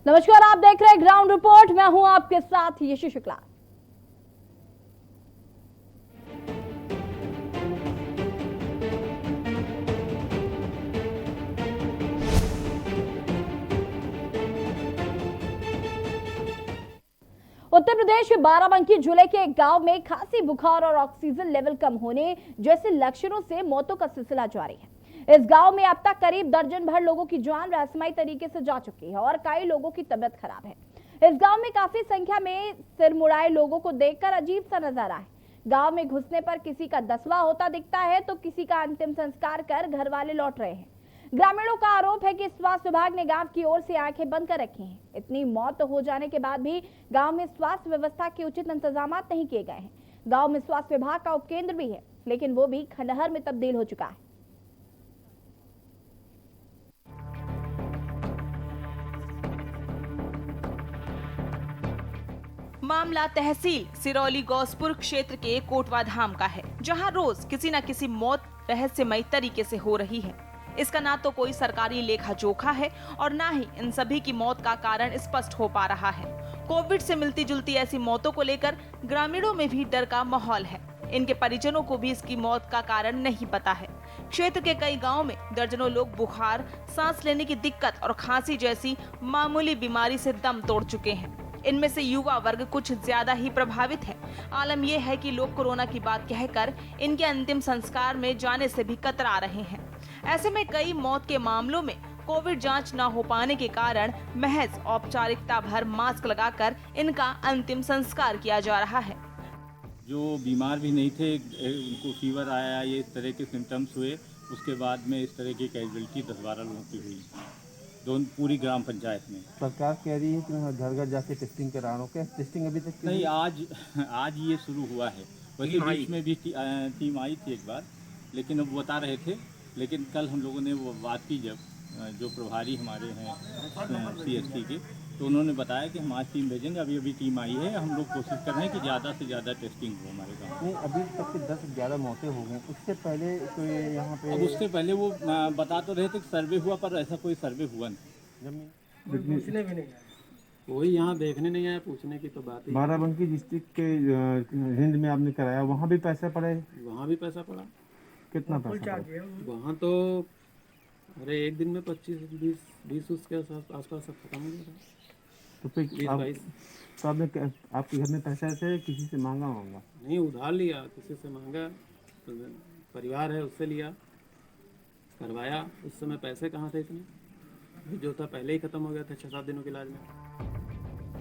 नमस्कार, आप देख रहे हैं ग्राउंड रिपोर्ट। मैं हूं आपके साथ यशु शुक्ला। उत्तर प्रदेश के बाराबंकी जिले के एक गांव में खांसी, बुखार और ऑक्सीजन लेवल कम होने जैसे लक्षणों से मौतों का सिलसिला जारी है। इस गांव में अब तक करीब दर्जन भर लोगों की जान रहस्यमयी तरीके से जा चुकी है और कई लोगों की तबीयत खराब है। इस गांव में काफी संख्या में सिर मुड़ाए लोगों को देखकर अजीब सा नजारा है। गांव में घुसने पर किसी का 10वां होता दिखता है तो किसी का अंतिम संस्कार कर घर वाले लौट रहे हैं। ग्रामीणों का आरोप है कि स्वास्थ्य विभाग ने गांव की ओर से आंखें बंद कर रखी हैं। इतनी मौत हो जाने के बाद भी गांव में स्वास्थ्य व्यवस्था के उचित इंतजाम नहीं किए गए हैं। गांव में स्वास्थ्य विभाग का उपकेंद्र भी है, लेकिन वो भी खंडहर में तब्दील हो चुका है। मामला तहसील सिरौली गौसपुर क्षेत्र के कोटवा धाम का है, जहां रोज किसी न किसी मौत रहस्यमयी तरीके से हो रही है। इसका ना तो कोई सरकारी लेखा जोखा है और ना ही इन सभी की मौत का कारण स्पष्ट हो पा रहा है। कोविड से मिलती जुलती ऐसी मौतों को लेकर ग्रामीणों में भी डर का माहौल है। इनके परिजनों को भी इसकी मौत का कारण नहीं पता है। क्षेत्र के कई गांवों में दर्जनों लोग बुखार, सांस लेने की दिक्कत और खांसी जैसी मामूली बीमारी से दम तोड़ चुके हैं। इनमें से युवा वर्ग कुछ ज्यादा ही प्रभावित है। आलम यह है कि लोग कोरोना की बात कहकर इनके अंतिम संस्कार में जाने से भी कतरा रहे हैं। ऐसे में कई मौत के मामलों में कोविड जांच न हो पाने के कारण महज औपचारिकता भर मास्क लगाकर इनका अंतिम संस्कार किया जा रहा है। जो बीमार भी नहीं थे, उनको फीवर आया, ये इस तरह के सिम्टम्स हुए, उसके बाद में इस तरह की कैजुअलिटी 10-12 लोगों की हुई पूरी ग्राम पंचायत में। सरकार कह रही है कि मैं घर घर जाके टेस्टिंग करा रहा हूँ। क्या टेस्टिंग अभी तक नहीं, आज ये शुरू हुआ है। वैसे बीच में भी टीम आई थी एक बार, लेकिन अब बता रहे थे। लेकिन कल हम लोगों ने वो बात की, जब जो प्रभारी हमारे हैं CST के, तो उन्होंने बताया कि हम आज टीम भेजेंगे। अभी टीम आई है। हम लोग कोशिश कर रहे हैं कि ज़्यादा से ज़्यादा टेस्टिंग हो हमारे गाँव में। अभी तक के 10-11 मौतें हो गई। उससे पहले तो यहाँ पे अब उससे पहले वो बता तो रहे थे कि सर्वे हुआ, पर ऐसा कोई सर्वे हुआ नहीं। पूछने भी नहीं कोई यहाँ देखने नहीं आया, पूछने की तो बात ही। बाराबंकी डिस्ट्रिक्ट के हिंद में आपने कराया, वहाँ भी पैसा पड़ा है? वहाँ भी पैसा पड़ा। कितना पैसा पड़ा? वहाँ तो अरे एक दिन में 25-20 उसके आसपास सब खत्म हो गया। तो फिर 20-22 तो आपके घर में पैसा ऐसे किसी से मांगा? नहीं, उधार लिया, किसी से मांगा, तो परिवार है उससे लिया, करवाया। उस समय पैसे कहाँ थे इतने, जो था पहले ही खत्म हो गया था 6-7 दिनों के इलाज में।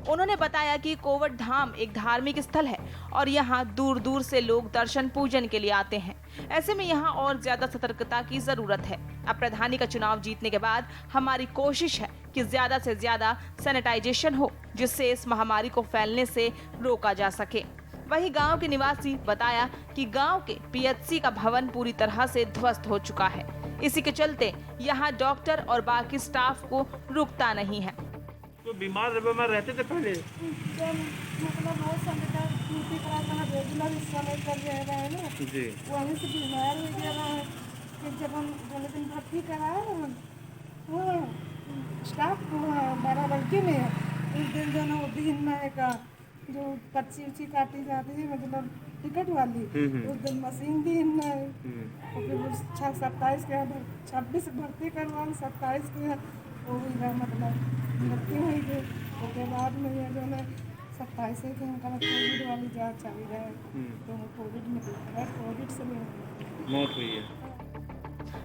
उन्होंने बताया कि कोवट धाम एक धार्मिक स्थल है और यहाँ दूर दूर से लोग दर्शन पूजन के लिए आते हैं। ऐसे में यहाँ और ज्यादा सतर्कता की जरूरत है। अब प्रधानी का चुनाव जीतने के बाद हमारी कोशिश है कि ज्यादा से ज्यादा सैनिटाइजेशन हो, जिससे इस महामारी को फैलने से रोका जा सके। वहीं गांव के निवासी बताया कि गांव के PHC का भवन पूरी तरह से ध्वस्त हो चुका है। इसी के चलते यहाँ डॉक्टर और बाकी स्टाफ को रुकता नहीं है। तो बीमार रहते थे पहले, मतलब बहुत रेगुलर इस समय कर रहे हैं ना जी, वहीं से बीमार हो गया है। फिर जब हम दिन भर्ती कराए ना वो स्टाफ को बाराबंकी में, उस दिन जो ना दिन में का जो पर्ची काटी जाती है, मतलब टिकट वाली, उस दिन मशीन दिन में, और फिर 27 के 26 भर्ती करवा, 27 के वो मतलब भर्ती हुई थी। उसके बाद में ये जो है 27 के उनका कोविड वाली जाँच चल रहा है, तो कोविड में कोविड से मौत हुई है।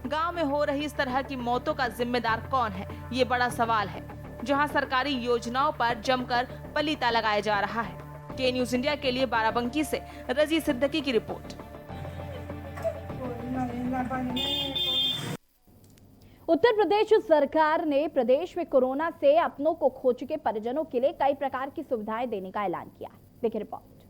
गांव में हो रही इस तरह की मौतों का जिम्मेदार कौन है, ये बड़ा सवाल है, जहां सरकारी योजनाओं पर जमकर पलीता लगाया जा रहा है। के न्यूज़ इंडिया के लिए बाराबंकी से रजी सिद्दीकी की रिपोर्ट। उत्तर प्रदेश सरकार ने प्रदेश में कोरोना से अपनों को खो चुके परिजनों के लिए कई प्रकार की सुविधाएं देने का ऐलान किया। देखिए रिपोर्ट।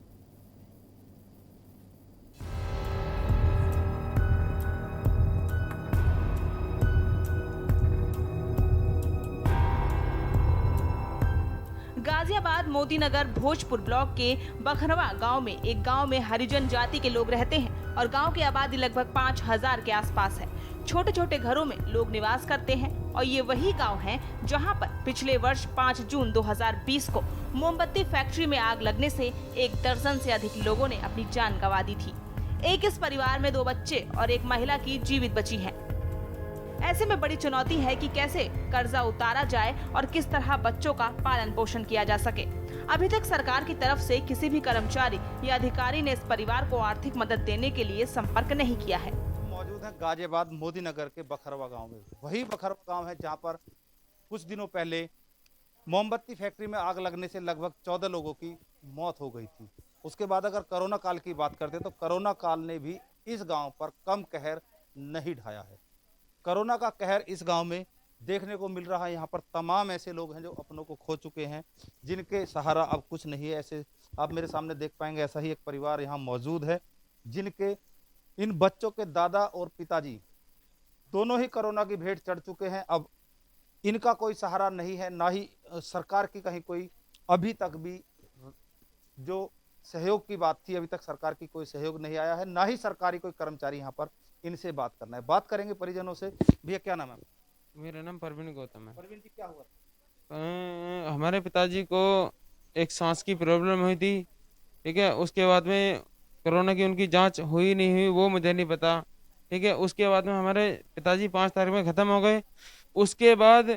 गाजियाबाद मोतीनगर भोजपुर ब्लॉक के बखरवा गांव में एक गांव में हरिजन जाति के लोग रहते हैं और गांव की आबादी लगभग 5000 के आसपास है। छोटे छोटे घरों में लोग निवास करते हैं और ये वही गांव हैं जहां पर पिछले वर्ष 5 जून 2020 को मोमबत्ती फैक्ट्री में आग लगने से 1 दर्जन से अधिक लोगों ने अपनी जान गंवा दी थी। एक इस परिवार में 2 बच्चे और एक महिला की जीवित बची है। ऐसे में बड़ी चुनौती है कि कैसे कर्जा उतारा जाए और किस तरह बच्चों का पालन पोषण किया जा सके। अभी तक सरकार की तरफ से किसी भी कर्मचारी या अधिकारी ने इस परिवार को आर्थिक मदद देने के लिए संपर्क नहीं किया है। मौजूद है गाजियाबाद मोदी नगर के बखरवा गांव में। वही बखरवा गांव है जहां पर कुछ दिनों पहले मोमबत्ती फैक्ट्री में आग लगने से लगभग 14 लोगों की मौत हो गई थी। उसके बाद अगर कोरोना काल की बात करते तो कोरोना काल ने भी इस गांव पर कम कहर नहीं ढाया है। कोरोना का कहर इस गांव में देखने को मिल रहा है। यहाँ पर तमाम ऐसे लोग हैं जो अपनों को खो चुके हैं, जिनके सहारा अब कुछ नहीं है। ऐसे आप मेरे सामने देख पाएंगे, ऐसा ही एक परिवार यहाँ मौजूद है जिनके इन बच्चों के दादा और पिताजी दोनों ही कोरोना की भेंट चढ़ चुके हैं। अब इनका कोई सहारा नहीं है, ना ही सरकार की कहीं कोई अभी तक भी जो सहयोग की बात थी, अभी तक सरकार की कोई सहयोग नहीं आया है, ना ही सरकारी कोई कर्मचारी यहाँ पर इनसे बात करना है। बात करेंगे परिजनों से। भैया क्या नाम है? मेरा नाम परवीन गौतम है। परवीन जी, क्या हुआ? हमारे पिताजी को एक सांस की प्रॉब्लम हुई थी, ठीक है। उसके बाद में कोरोना की उनकी जांच हुई नहीं हुई वो मुझे नहीं पता, ठीक है। उसके बाद में हमारे पिताजी 5 तारीख में ख़त्म हो गए। उसके बाद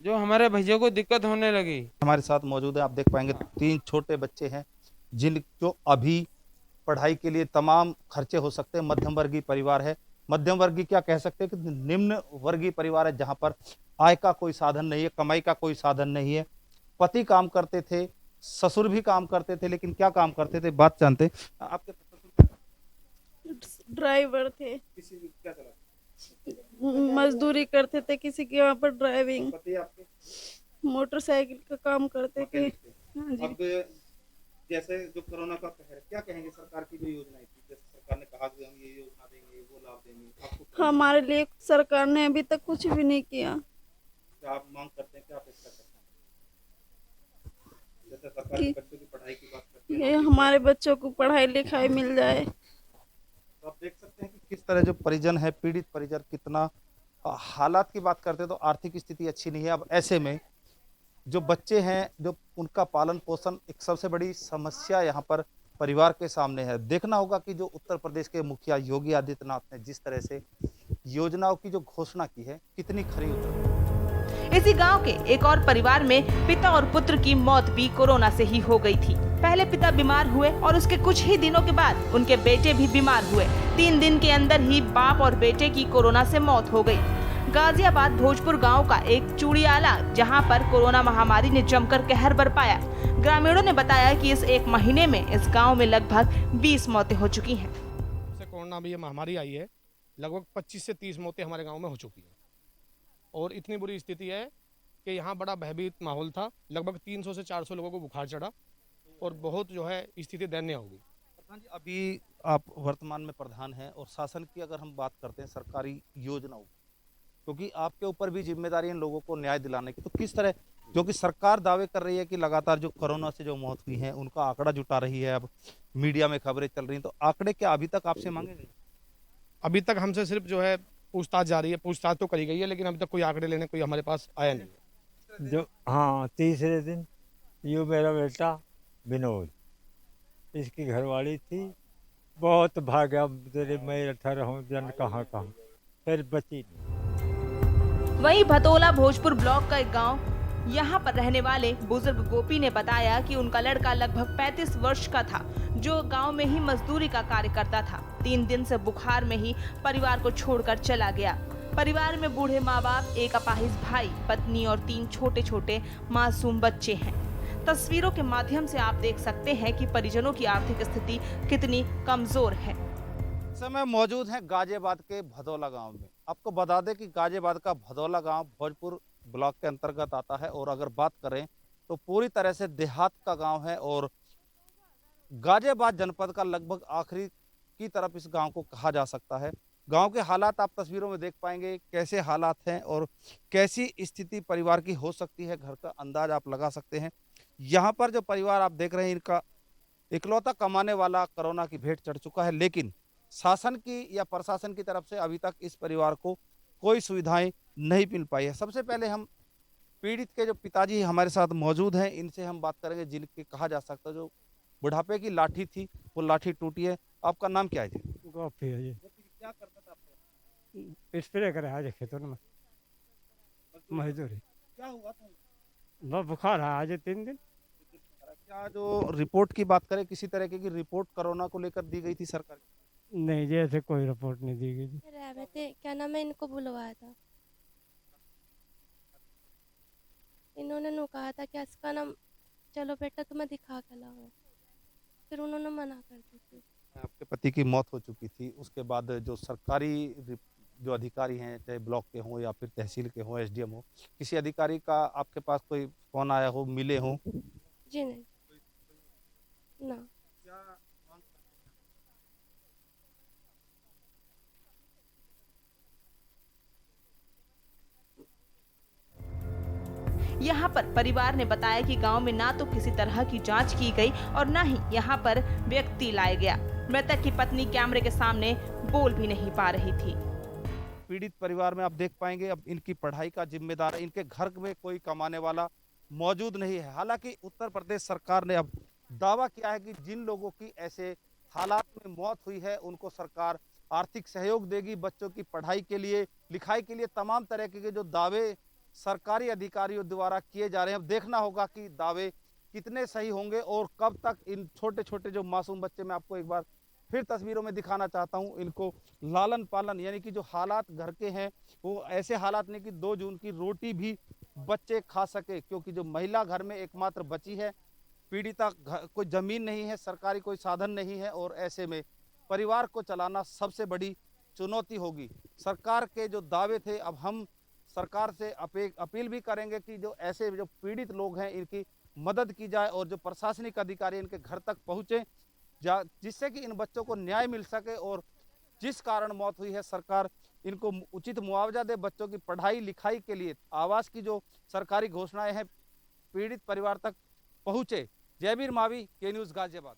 जो हमारे भैया को दिक्कत होने लगी। हमारे साथ मौजूद है, आप देख पाएंगे 3 छोटे बच्चे हैं जो अभी पढ़ाई के लिए तमाम खर्चे हो सकते हैं। मध्यम वर्गीय परिवार है, मध्यम वर्गीय क्या कह सकते हैं कि निम्न वर्गीय परिवार है, जहां पर आय का कोई साधन नहीं है, कमाई का कोई साधन नहीं है। पति काम करते थे, ससुर भी काम करते थे, लेकिन क्या काम करते थे बात जानते। आपके ड्राइवर थे, किसी क्या चला? मजदूरी करते थे किसी के यहाँ पर, ड्राइविंग, पति आपके मोटरसाइकिल का काम करते थे। हाँ जी। अब जैसे जो कोरोना का कहर, क्या कहेंगे सरकार की जो योजनाएं थी, जैसे सरकार ने कहा कि हम ये योजना देंगे, वो लाभ देंगे, आपको हमारे लिए सरकार ने अभी तक कुछ भी नहीं किया। क्या आप मांग करते हैं, क्या अपेक्षा करते हैं? जैसे सरकार के बच्चों की पढ़ाई की बात करते हैं, ये हमारे बच्चों को पढ़ाई लिखाई मिल जाए। तो आप देख सकते हैं कि किस तरह जो परिजन है, पीड़ित परिजन, कितना हालात की बात करते हैं तो आर्थिक स्थिति अच्छी नहीं है। अब ऐसे में जो बच्चे हैं, जो उनका पालन पोषण एक सबसे बड़ी समस्या यहाँ पर परिवार के सामने है। देखना होगा कि जो उत्तर प्रदेश के मुखिया योगी आदित्यनाथ ने जिस तरह से योजनाओं की जो घोषणा की है, कितनी खरी उतरी। इसी गांव के एक और परिवार में पिता और पुत्र की मौत भी कोरोना से ही हो गई थी। पहले पिता बीमार हुए और उसके कुछ ही दिनों के बाद उनके बेटे भी बीमार हुए। 3 दिन के अंदर ही बाप और बेटे की कोरोना से मौत हो गई। गाजियाबाद भोजपुर गांव का एक चूड़ियाला, जहां पर कोरोना महामारी ने जमकर कहर बरपाया। ग्रामीणों ने बताया कि इस 1 महीने में इस गांव में लगभग 20 मौतें हो चुकी हैं। कोरोना भी ये महामारी आई है, लगभग 25 से 30 मौतें हमारे गांव में हो चुकी हैं। और इतनी बुरी स्थिति है कि यहाँ बड़ा भयभीत माहौल था। लगभग 300 से 400 लोगों को बुखार चढ़ा और बहुत जो है स्थिति दयनीय हो गई। प्रधान जी, अभी आप वर्तमान में प्रधान हैं और शासन की अगर हम बात करते हैं सरकारी योजनाओं, क्योंकि आपके ऊपर भी जिम्मेदारी है इन लोगों को न्याय दिलाने की, तो किस तरह, जो कि सरकार दावे कर रही है कि लगातार जो कोरोना से जो मौत हुई है उनका आंकड़ा जुटा रही है, अब मीडिया में खबरें चल रही हैं, तो आंकड़े क्या अभी तक आपसे मांगे गए? अभी तक हमसे सिर्फ जो है पूछताछ जारी है, पूछताछ तो करी गई है, लेकिन अभी तक कोई आंकड़े लेने कोई हमारे पास आया नहीं। जो हाँ, तीसरे दिन ये मेरा बेटा विनोद, इसकी घरवाली थी, बहुत भाग्या तेरे, मैं 18 जन कहाँ फिर बची नहीं। वहीं भतोला भोजपुर ब्लॉक का एक गांव, यहां पर रहने वाले बुजुर्ग गोपी ने बताया कि उनका लड़का लगभग 35 वर्ष का था, जो गांव में ही मजदूरी का कार्य करता था। 3 दिन से बुखार में ही परिवार को छोड़कर चला गया। परिवार में बूढ़े माँ बाप, एक अपाहिज भाई, पत्नी और 3 छोटे छोटे मासूम बच्चे हैं। तस्वीरों के माध्यम से आप देख सकते हैं कि परिजनों की आर्थिक स्थिति कितनी कमजोर है। समय मौजूद है गाजियाबाद के भदौला गांव में। आपको बता दें कि गाजियाबाद का भदौला गांव भोजपुर ब्लॉक के अंतर्गत आता है और अगर बात करें तो पूरी तरह से देहात का गांव है और गाजियाबाद जनपद का लगभग आखिरी की तरफ इस गांव को कहा जा सकता है। गांव के हालात आप तस्वीरों में देख पाएंगे, कैसे हालात हैं और कैसी स्थिति परिवार की हो सकती है, घर का अंदाज आप लगा सकते हैं। यहाँ पर जो परिवार आप देख रहे हैं, इनका इकलौता कमाने वाला कोरोना की भेंट चढ़ चुका है, लेकिन शासन की या प्रशासन की तरफ से अभी तक इस परिवार को कोई सुविधाएं नहीं मिल पाई है। सबसे पहले हम पीड़ित के जो पिताजी हमारे साथ मौजूद हैं, इनसे हम बात करेंगे, जिनके कहा जा सकता है जो बुढ़ापे की लाठी थी वो लाठी टूटी है। आपका नाम क्या है जी? गोपी है जी। क्या करता था आपको? स्प्रे करे आज खेतों में मजदूरी। क्या हुआ था? बस बुखार है आज 3 दिन। क्या जो रिपोर्ट की बात करें, किसी तरह की रिपोर्ट कोरोना को लेकर दी गई थी सरकार की? नहीं जी, ऐसे कोई रिपोर्ट नहीं दी गई जी। रहे थे, क्या नाम है, इनको बुलवाया था। इन्होंने नु कहा था कि इसका नाम चलो बेटा तुम्हें दिखा के लाओ, फिर उन्होंने मना कर दी थी। आपके पति की मौत हो चुकी थी, उसके बाद जो सरकारी जो अधिकारी हैं, चाहे ब्लॉक के हों या फिर तहसील के हों, एसडीएम हो, किसी अधिकारी का आपके पास कोई फोन आया हो, मिले हो? जी नहीं ना। यहाँ पर परिवार ने बताया कि गांव में ना तो किसी तरह की जांच की गई और न ही यहाँ पर व्यक्ति लाया गया। मृतक की पत्नी कैमरे के सामने बोल भी नहीं पा रही थी। पीड़ित परिवार में आप देख पाएंगे, अब इनकी पढ़ाई का जिम्मेदार, इनके घर में कोई कमाने वाला मौजूद नहीं है। हालांकि उत्तर प्रदेश सरकार ने अब दावा किया है कि जिन लोगों की ऐसे हालात में मौत हुई है उनको सरकार आर्थिक सहयोग देगी, बच्चों की पढ़ाई के लिए, लिखाई के लिए। तमाम तरह के जो दावे सरकारी अधिकारियों द्वारा किए जा रहे हैं, अब देखना होगा कि दावे कितने सही होंगे और कब तक इन छोटे छोटे जो मासूम बच्चे, मैं आपको एक बार फिर तस्वीरों में दिखाना चाहता हूं, इनको लालन पालन, यानी कि जो हालात घर के हैं वो ऐसे हालात नहीं कि 2 जून की रोटी भी बच्चे खा सके, क्योंकि जो महिला घर में एकमात्र बची है, पीड़िता, कोई जमीन नहीं है, सरकारी कोई साधन नहीं है, और ऐसे में परिवार को चलाना सबसे बड़ी चुनौती होगी। सरकार के जो दावे थे, अब हम सरकार से अपील भी करेंगे कि जो ऐसे जो पीड़ित लोग हैं इनकी मदद की जाए और जो प्रशासनिक अधिकारी इनके घर तक पहुंचे, जिससे कि इन बच्चों को न्याय मिल सके और जिस कारण मौत हुई है सरकार इनको उचित मुआवजा दे, बच्चों की पढ़ाई लिखाई के लिए आवास की जो सरकारी घोषणाएं हैं पीड़ित परिवार तक पहुंचे। जयवीर मावी, के न्यूज़, गाजियाबाद।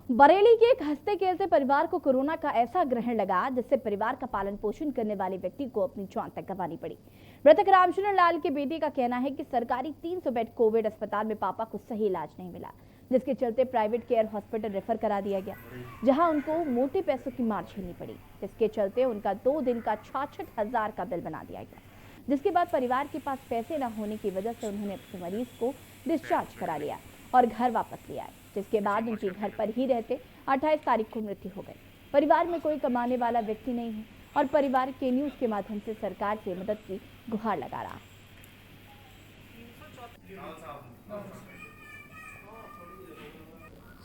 बरेली के एक हंसते खेलते परिवार को कोरोना का ऐसा ग्रहण लगा जिससे परिवार का पालन पोषण करने वाले व्यक्ति को अपनी जान तक गंवानी पड़ी। मृतक रामचंद्र लाल के बेटे का कहना है कि सरकारी 300 बेड कोविड अस्पताल में पापा को सही इलाज नहीं मिला, जिसके चलते प्राइवेट केयर हॉस्पिटल रेफर करा दिया गया, जहां उनको मोटे पैसों की मार झेलनी पड़ी, जिसके चलते उनका 2 दिन का 66,000 का बिल बना दिया गया, जिसके बाद परिवार के पास पैसे न होने की वजह से उन्होंने अपने मरीज को डिस्चार्ज करा लिया और घर वापस ले आए, जिसके बाद उनके घर पर ही रहते 28 तारीख को मृत्यु हो गई। परिवार में कोई कमाने वाला व्यक्ति नहीं है और परिवार के न्यूज के माध्यम से सरकार से मदद की गुहार लगा रहा है।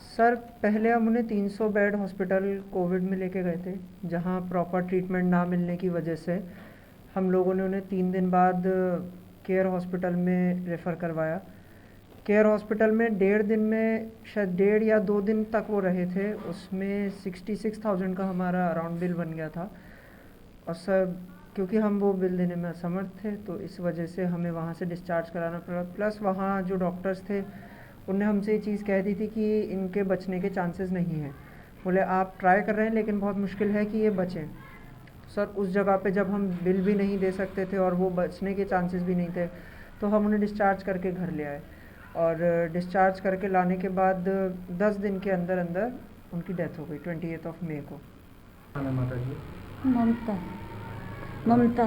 सर, पहले हम उन्हें 300 बेड हॉस्पिटल कोविड में लेके गए थे, जहां प्रॉपर ट्रीटमेंट ना मिलने की वजह से हम लोगों ने उन्हें 3 दिन बाद केयर हॉस्पिटल में रेफ़र करवाया। केयर हॉस्पिटल में 1.5 दिन में, शायद 1.5 या 2 दिन तक वो रहे थे, उसमें 66,000 का हमारा अराउंड बिल बन गया था। और सर, क्योंकि हम वो बिल देने में असमर्थ थे तो इस वजह से हमें वहाँ से डिस्चार्ज कराना पड़ा। प्लस वहाँ जो डॉक्टर्स थे उन्होंने हमसे ये चीज़ कह दी थी कि इनके बचने के चांसेस नहीं हैं। बोले आप ट्राई कर रहे हैं लेकिन बहुत मुश्किल है कि ये बचें। सर, उस जगह पे जब हम बिल भी नहीं दे सकते थे और वो बचने के चांसेस भी नहीं थे, तो हम उन्हें डिस्चार्ज करके घर ले आए। और डिस्चार्ज करके लाने के बाद 10 दिन के अंदर अंदर उनकी डेथ हो गई 28 मई को। माता जी? ममता।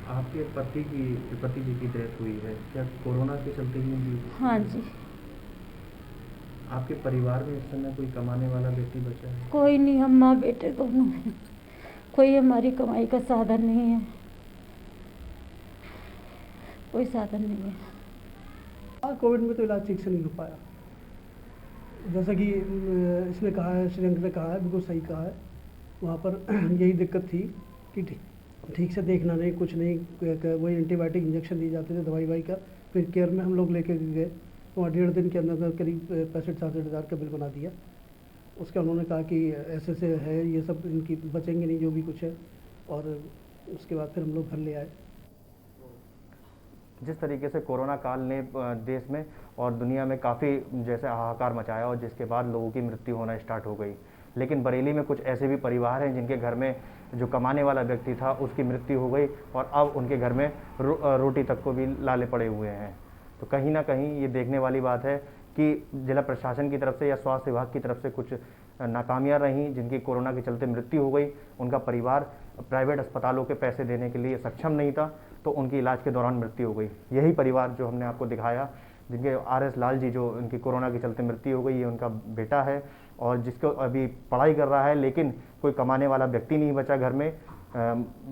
आपके पति जी की डेथ हुई है, क्या कोरोना के चलते ही उनकी? हाँ जी। आपके परिवार में इस समय कोई कमाने वाला व्यक्ति बचा है? कोई नहीं, हम माँ बेटे दोनों हैं, कोई हमारी कमाई का साधन नहीं है, कोई साधन नहीं है। कोविड में तो इलाज ठीक से नहीं हो पाया, जैसा कि इसने कहा है, श्रीलंका ने कहा है, बिल्कुल सही कहा है। वहाँ पर यही दिक्कत थी कि ठीक से देखना नहीं, कुछ नहीं, वही एंटीबायोटिक इंजेक्शन दिए जाते थे, दवाई का। फिर केयर में हम लोग लेके गए, वहाँ 1.5 दिन के अंदर करीब 65-67 हज़ार का बिल बना दिया। उसका उन्होंने कहा कि ऐसे से है, ये सब इनकी बचेंगे नहीं जो भी कुछ है, और उसके बाद फिर हम लोग घर ले आए। जिस तरीके से कोरोना काल ने देश में और दुनिया में काफ़ी जैसे हाहाकार मचाया और जिसके बाद लोगों की मृत्यु होना स्टार्ट हो गई, लेकिन बरेली में कुछ ऐसे भी परिवार हैं जिनके घर में जो कमाने वाला व्यक्ति था उसकी मृत्यु हो गई और अब उनके घर में रोटी तक को भी लाले पड़े हुए हैं। तो कहीं ना कहीं ये देखने वाली बात है कि जिला प्रशासन की तरफ से या स्वास्थ्य विभाग की तरफ से कुछ नाकामियाँ रहीं, जिनकी कोरोना के चलते मृत्यु हो गई। उनका परिवार प्राइवेट अस्पतालों के पैसे देने के लिए सक्षम नहीं था, तो उनकी इलाज के दौरान मृत्यु हो गई। यही परिवार जो हमने आपको दिखाया, जिनके RS लाल जी, जो उनकी कोरोना के चलते मृत्यु हो गई, ये उनका बेटा है और जिसको अभी पढ़ाई कर रहा है, लेकिन कोई कमाने वाला व्यक्ति नहीं बचा घर में।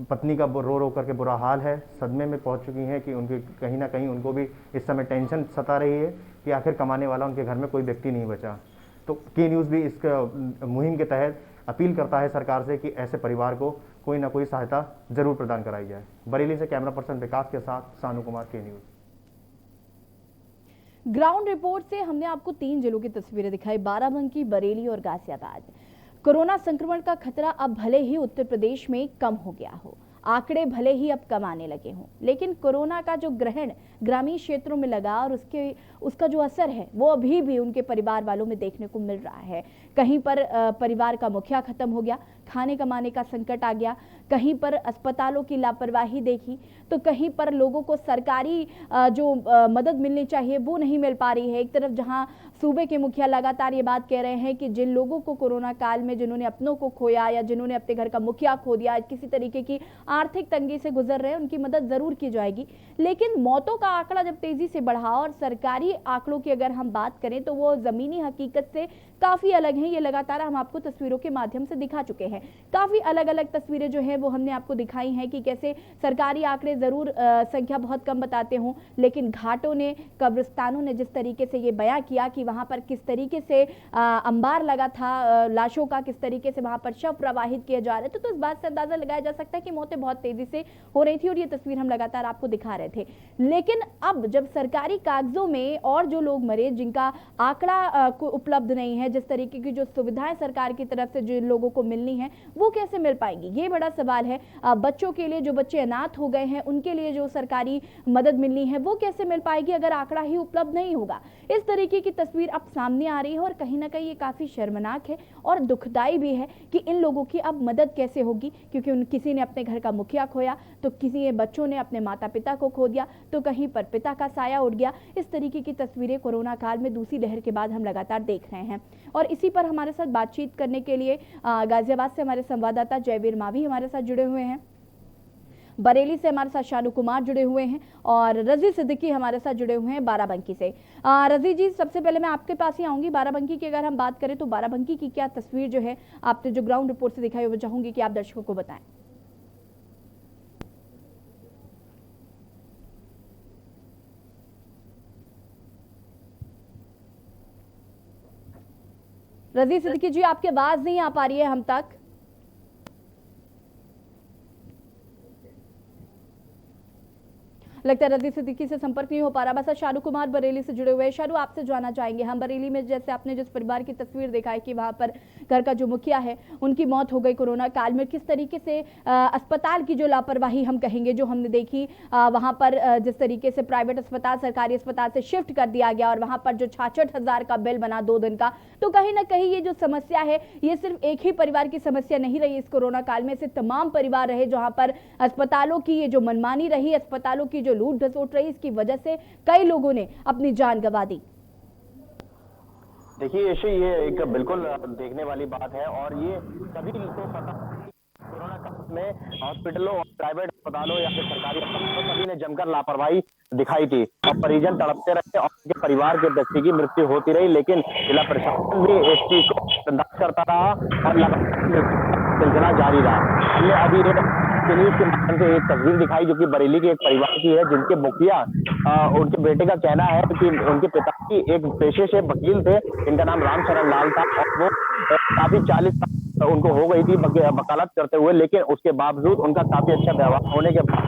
पत्नी का रो करके बुरा हाल है, सदमे में पहुंच चुकी हैं कि उनके कहीं ना कहीं उनको भी इस समय टेंशन सता रही है कि आखिर कमाने वाला उनके घर में कोई व्यक्ति नहीं बचा। तो के न्यूज़ भी इस मुहिम के तहत अपील करता है सरकार से कि ऐसे परिवार को कोई ना कोई सहायता जरूर प्रदान कराई जाए। बरेली से कैमरा पर्सन विकास के साथ सानू कुमार, के न्यूज़। ग्राउंड रिपोर्ट से हमने आपको 3 जिलों की तस्वीरें दिखाई, बाराबंकी, बरेली और गाजियाबाद। कोरोना संक्रमण का खतरा अब भले ही उत्तर प्रदेश में कम हो गया हो, आंकड़े भले ही अब कम आने लगे हों, लेकिन कोरोना का जो ग्रहण ग्रामीण क्षेत्रों में लगा और उसका जो असर है वो अभी भी उनके परिवार वालों में देखने को मिल रहा है। कहीं पर परिवार का मुखिया खत्म हो गया, खाने कमाने का संकट आ गया, कहीं पर अस्पतालों की लापरवाही देखी, तो कहीं पर लोगों को सरकारी जो मदद मिलनी चाहिए वो नहीं मिल पा रही है। एक तरफ जहां सूबे के मुखिया लगातार ये बात कह रहे हैं कि जिन लोगों को कोरोना काल में जिन्होंने अपनों को खोया या जिन्होंने अपने घर का मुखिया खो दिया, किसी तरीके की आर्थिक तंगी से गुजर रहे हैं, उनकी मदद जरूर की जाएगी। लेकिन मौतों का आंकड़ा जब तेजी से बढ़ा और सरकारी आंकड़ों की अगर हम बात करें तो वो जमीनी हकीकत से काफी अलग हैं। ये लगातार हम आपको तस्वीरों के माध्यम से दिखा चुके हैं। काफी अलग अलग तस्वीरें जो है वो हमने आपको दिखाई हैं कि कैसे सरकारी आंकड़े जरूर संख्या बहुत कम बताते हों, लेकिन घाटों ने, कब्रिस्तानों ने जिस तरीके से ये बयां किया कि वहां पर किस तरीके से अंबार लगा था लाशों का, किस तरीके से वहां पर शव प्रवाहित किए जा रहे थे, तो इस बात से अंदाजा लगाया जा सकता है कि मौतें बहुत तेजी से हो रही थी और ये तस्वीर हम लगातार आपको दिखा रहे थे। लेकिन अब जब सरकारी कागजों में और जो लोग मरे जिनका आंकड़ा उपलब्ध नहीं है, जिस तरीके की जो सुविधाएं सरकार की तरफ से जिन लोगों को मिलनी है वो कैसे मिल पाएंगी, ये बड़ा सवाल है। बच्चों के लिए, जो बच्चे अनाथ हो गए हैं उनके लिए जो सरकारी मदद मिलनी है वो कैसे मिल पाएगी अगर आंकड़ा ही उपलब्ध नहीं होगा। इस तरीके की तस्वीर अब सामने आ रही है और कहीं ना कहीं ये काफी शर्मनाक है और दुखदाई भी है कि इन लोगों की अब मदद कैसे होगी, क्योंकि किसी ने अपने घर का मुखिया खोया, तो किसी बच्चों ने अपने माता पिता को खो दिया, तो कहीं पर पिता का साया उड़ गया। इस तरीके की तस्वीरें कोरोना काल में दूसरी लहर के बाद हम लगातार देख रहे हैं। और इसी पर हमारे साथ बातचीत करने के लिए गाजियाबाद से हमारे संवाददाता जयवीर मावी हमारे साथ जुड़े हुए हैं, बरेली से हमारे साथ शानू कुमार जुड़े हुए हैं और रजी सिद्दीकी हमारे साथ जुड़े हुए हैं बाराबंकी से। रजी जी, सबसे पहले मैं आपके पास ही आऊंगी। बाराबंकी की अगर हम बात करें तो बाराबंकी की क्या तस्वीर जो है आपने जो ग्राउंड रिपोर्ट से दिखाई वो चाहूंगी कि आप दर्शकों को बताएं। रजी सिद्दीकी जी, आपकी आवाज नहीं आ पा रही है हम तक। लगता है रजी सिद्दीकी से संपर्क नहीं हो पा रहा। बस शानू कुमार बरेली से जुड़े हुए हैं। शानू, आपसे जानना चाहेंगे, हम बरेली में जैसे आपने जिस परिवार की तस्वीर देखा है कि वहां पर घर का जो मुखिया है उनकी मौत हो गई कोरोना काल में, किस तरीके से अस्पताल की जो लापरवाही हम कहेंगे जो हमने देखी, वहां पर जिस तरीके से प्राइवेट अस्पताल सरकारी अस्पताल से शिफ्ट कर दिया गया और वहां पर जो 66,000 का बिल बना 2 दिन का, तो कहीं ना कहीं ये जो समस्या है ये सिर्फ एक ही परिवार की समस्या नहीं रही इस कोरोना काल में, से तमाम परिवार रहे जहां पर अस्पतालों की ये जो मनमानी रही, अस्पतालों की जो लूट घसोट रही, इसकी वजह से कई लोगों ने अपनी जान गंवा दी। देखिए ये एक बिल्कुल देखने वाली बात है और ये सभी को पता कोरोना काल में हॉस्पिटलों और प्राइवेट अस्पतालों या फिर सरकारी अस्पतालों सभी ने जमकर लापरवाही दिखाई थी और परिजन तड़पते रहे और उनके परिवार के व्यक्ति की मृत्यु होती रही, लेकिन जिला प्रशासन भी इस चीज को बर्दाश्त करता रहा और लगातार सिलसिला जारी रहा। हमने अभी न्यूज के माध्यम से एक तस्वीर दिखाई जो कि बरेली के एक परिवार की है, जिनके मुखिया उनके बेटे का कहना है कि उनके पिताजी एक पेशे से वकील थे, इनका नाम रामचरण लाल था और वो काफी 40 साल उनको हो गई थी वकालत करते हुए, लेकिन उसके बावजूद उनका काफी अच्छा व्यवहार होने के बाद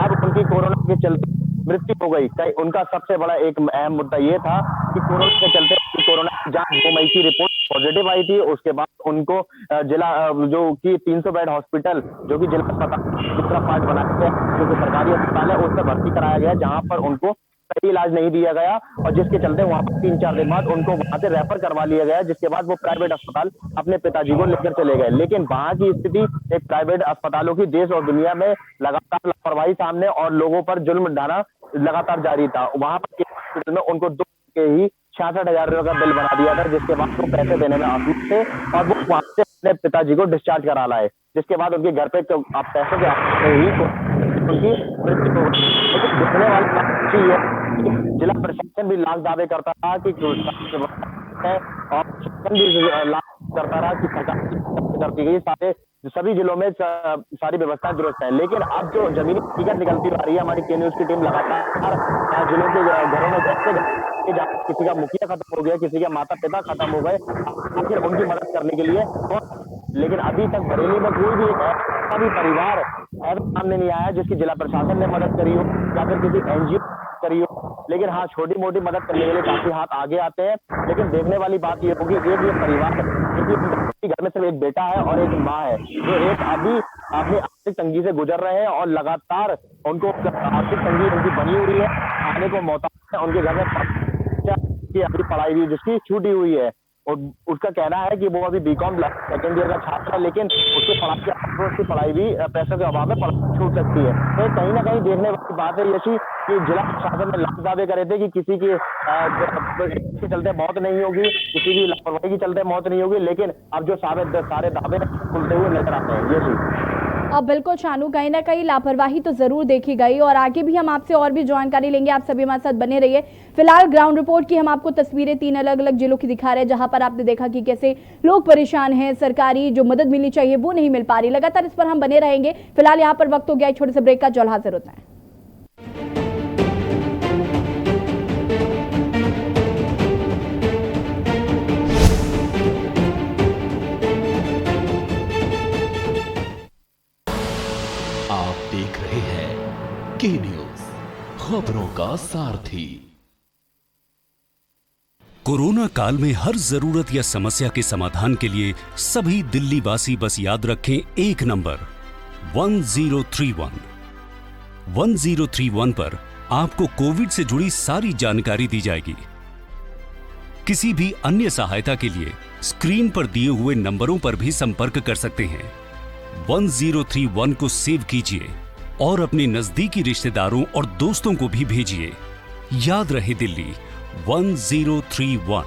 अब उनकी कोरोना के चलते मृत्यु हो गई। उनका सबसे बड़ा एक अहम मुद्दा ये था कि कोरोना के चलते कोरोना की जांच 2 मई की रिपोर्ट पॉजिटिव आई थी। उसके बाद उनको जिला जो कि 300 बेड हॉस्पिटल जो कि जिला अस्पताल दूसरा पार्ट बनाया गया जो कि सरकारी अस्पताल है उसमें भर्ती कराया गया, जहां पर उनको सही इलाज नहीं दिया गया और जिसके चलते वहां पर 3-4 दिन बाद उनको वहां से रेफर करवा लिया गया, जिसके बाद वो प्राइवेट अस्पताल अपने पिताजी को लेकर चले गए। लेकिन वहां की स्थिति एक प्राइवेट अस्पतालों की देश और दुनिया में लगातार लापरवाही सामने और लोगों पर जुल्म ढाना लगातार जारी था। वहां पर हॉस्पिटल में उनको 2 के ही 66,000 रुपए का बिल बना दिया था, जिसके बाद वो पैसे देने में असमर्थ थे और वो वहां से अपने पिताजी को डिस्चार्ज करा लाए, जिसके बाद उनके घर पे पैसों के ही उनकी मृत्यु हो गई। लेकिन देखने वाली बात है कि जिला प्रशासन भी लाख दावे करता था कि है और प्रशासन भी लाख करता रहा कि सरकार करती गई, सभी जिलों में सारी व्यवस्थाएं दुरुस्त है। लेकिन अब जो जमीनी हकीकत निकलती आ रही है, हमारी के न्यूज की टीम लगातार जिलों के घरों में किसी का मुखिया खत्म हो गया, किसी के माता पिता खत्म हो गए, आखिर उनकी मदद करने के लिए लेकिन अभी तक बरेली में कोई भी एक ऐसा भी परिवार सामने नहीं आया जिसकी जिला प्रशासन ने मदद करी हो या फिर किसी एनजीओ करी हो। लेकिन हाँ, छोटी मोटी मदद करने के लिए काफी हाथ आगे आते हैं। लेकिन देखने वाली बात ये होगी, एक ये परिवार घर में सिर्फ एक बेटा है और एक माँ है, जो एक अभी अपनी आर्थिक तंगी से गुजर रहे हैं और लगातार उनको आर्थिक तंगी उनकी बनी हुई है, खाने को मोहताज है। उनके घर में की अभी पढ़ाई भी जिसकी छूटी हुई है और उसका कहना है कि वो अभी बीकॉम सेकेंड ईयर का छात्र है, लेकिन उसकी पढ़ाई भी पैसों के अभाव में छूट सकती है। तो कहीं ना कहीं देखने वाली बात है यशी कि जिला प्रशासन ने लाख दावे करे थे कि किसी के चलते मौत नहीं होगी, किसी की लापरवाही के चलते मौत नहीं होगी, लेकिन अब जो सारे दावे खुलते हुए नजर आते हैं। यशी अब बिल्कुल शानू, कहीं ना कहीं लापरवाही तो जरूर देखी गई और आगे भी हम आपसे और भी जानकारी लेंगे। आप सभी हमारे साथ बने रहिए। फिलहाल ग्राउंड रिपोर्ट की हम आपको तस्वीरें 3 अलग अलग जिलों की दिखा रहे हैं, जहां पर आपने देखा कि कैसे लोग परेशान हैं, सरकारी जो मदद मिलनी चाहिए वो नहीं मिल पा रही। लगातार इस पर हम बने रहेंगे। फिलहाल यहाँ पर वक्त हो गया एक छोटे से ब्रेक का, जल्द हाजिर होता है। देख रहे हैं के न्यूज, खबरों का सारथी। कोरोना काल में हर जरूरत या समस्या के समाधान के लिए सभी दिल्ली वासी बस याद रखें एक नंबर 1031। 1031 पर आपको कोविड से जुड़ी सारी जानकारी दी जाएगी। किसी भी अन्य सहायता के लिए स्क्रीन पर दिए हुए नंबरों पर भी संपर्क कर सकते हैं। 1031 को सेव कीजिए और अपने नजदीकी रिश्तेदारों और दोस्तों को भी भेजिए। याद रहे दिल्ली 1031,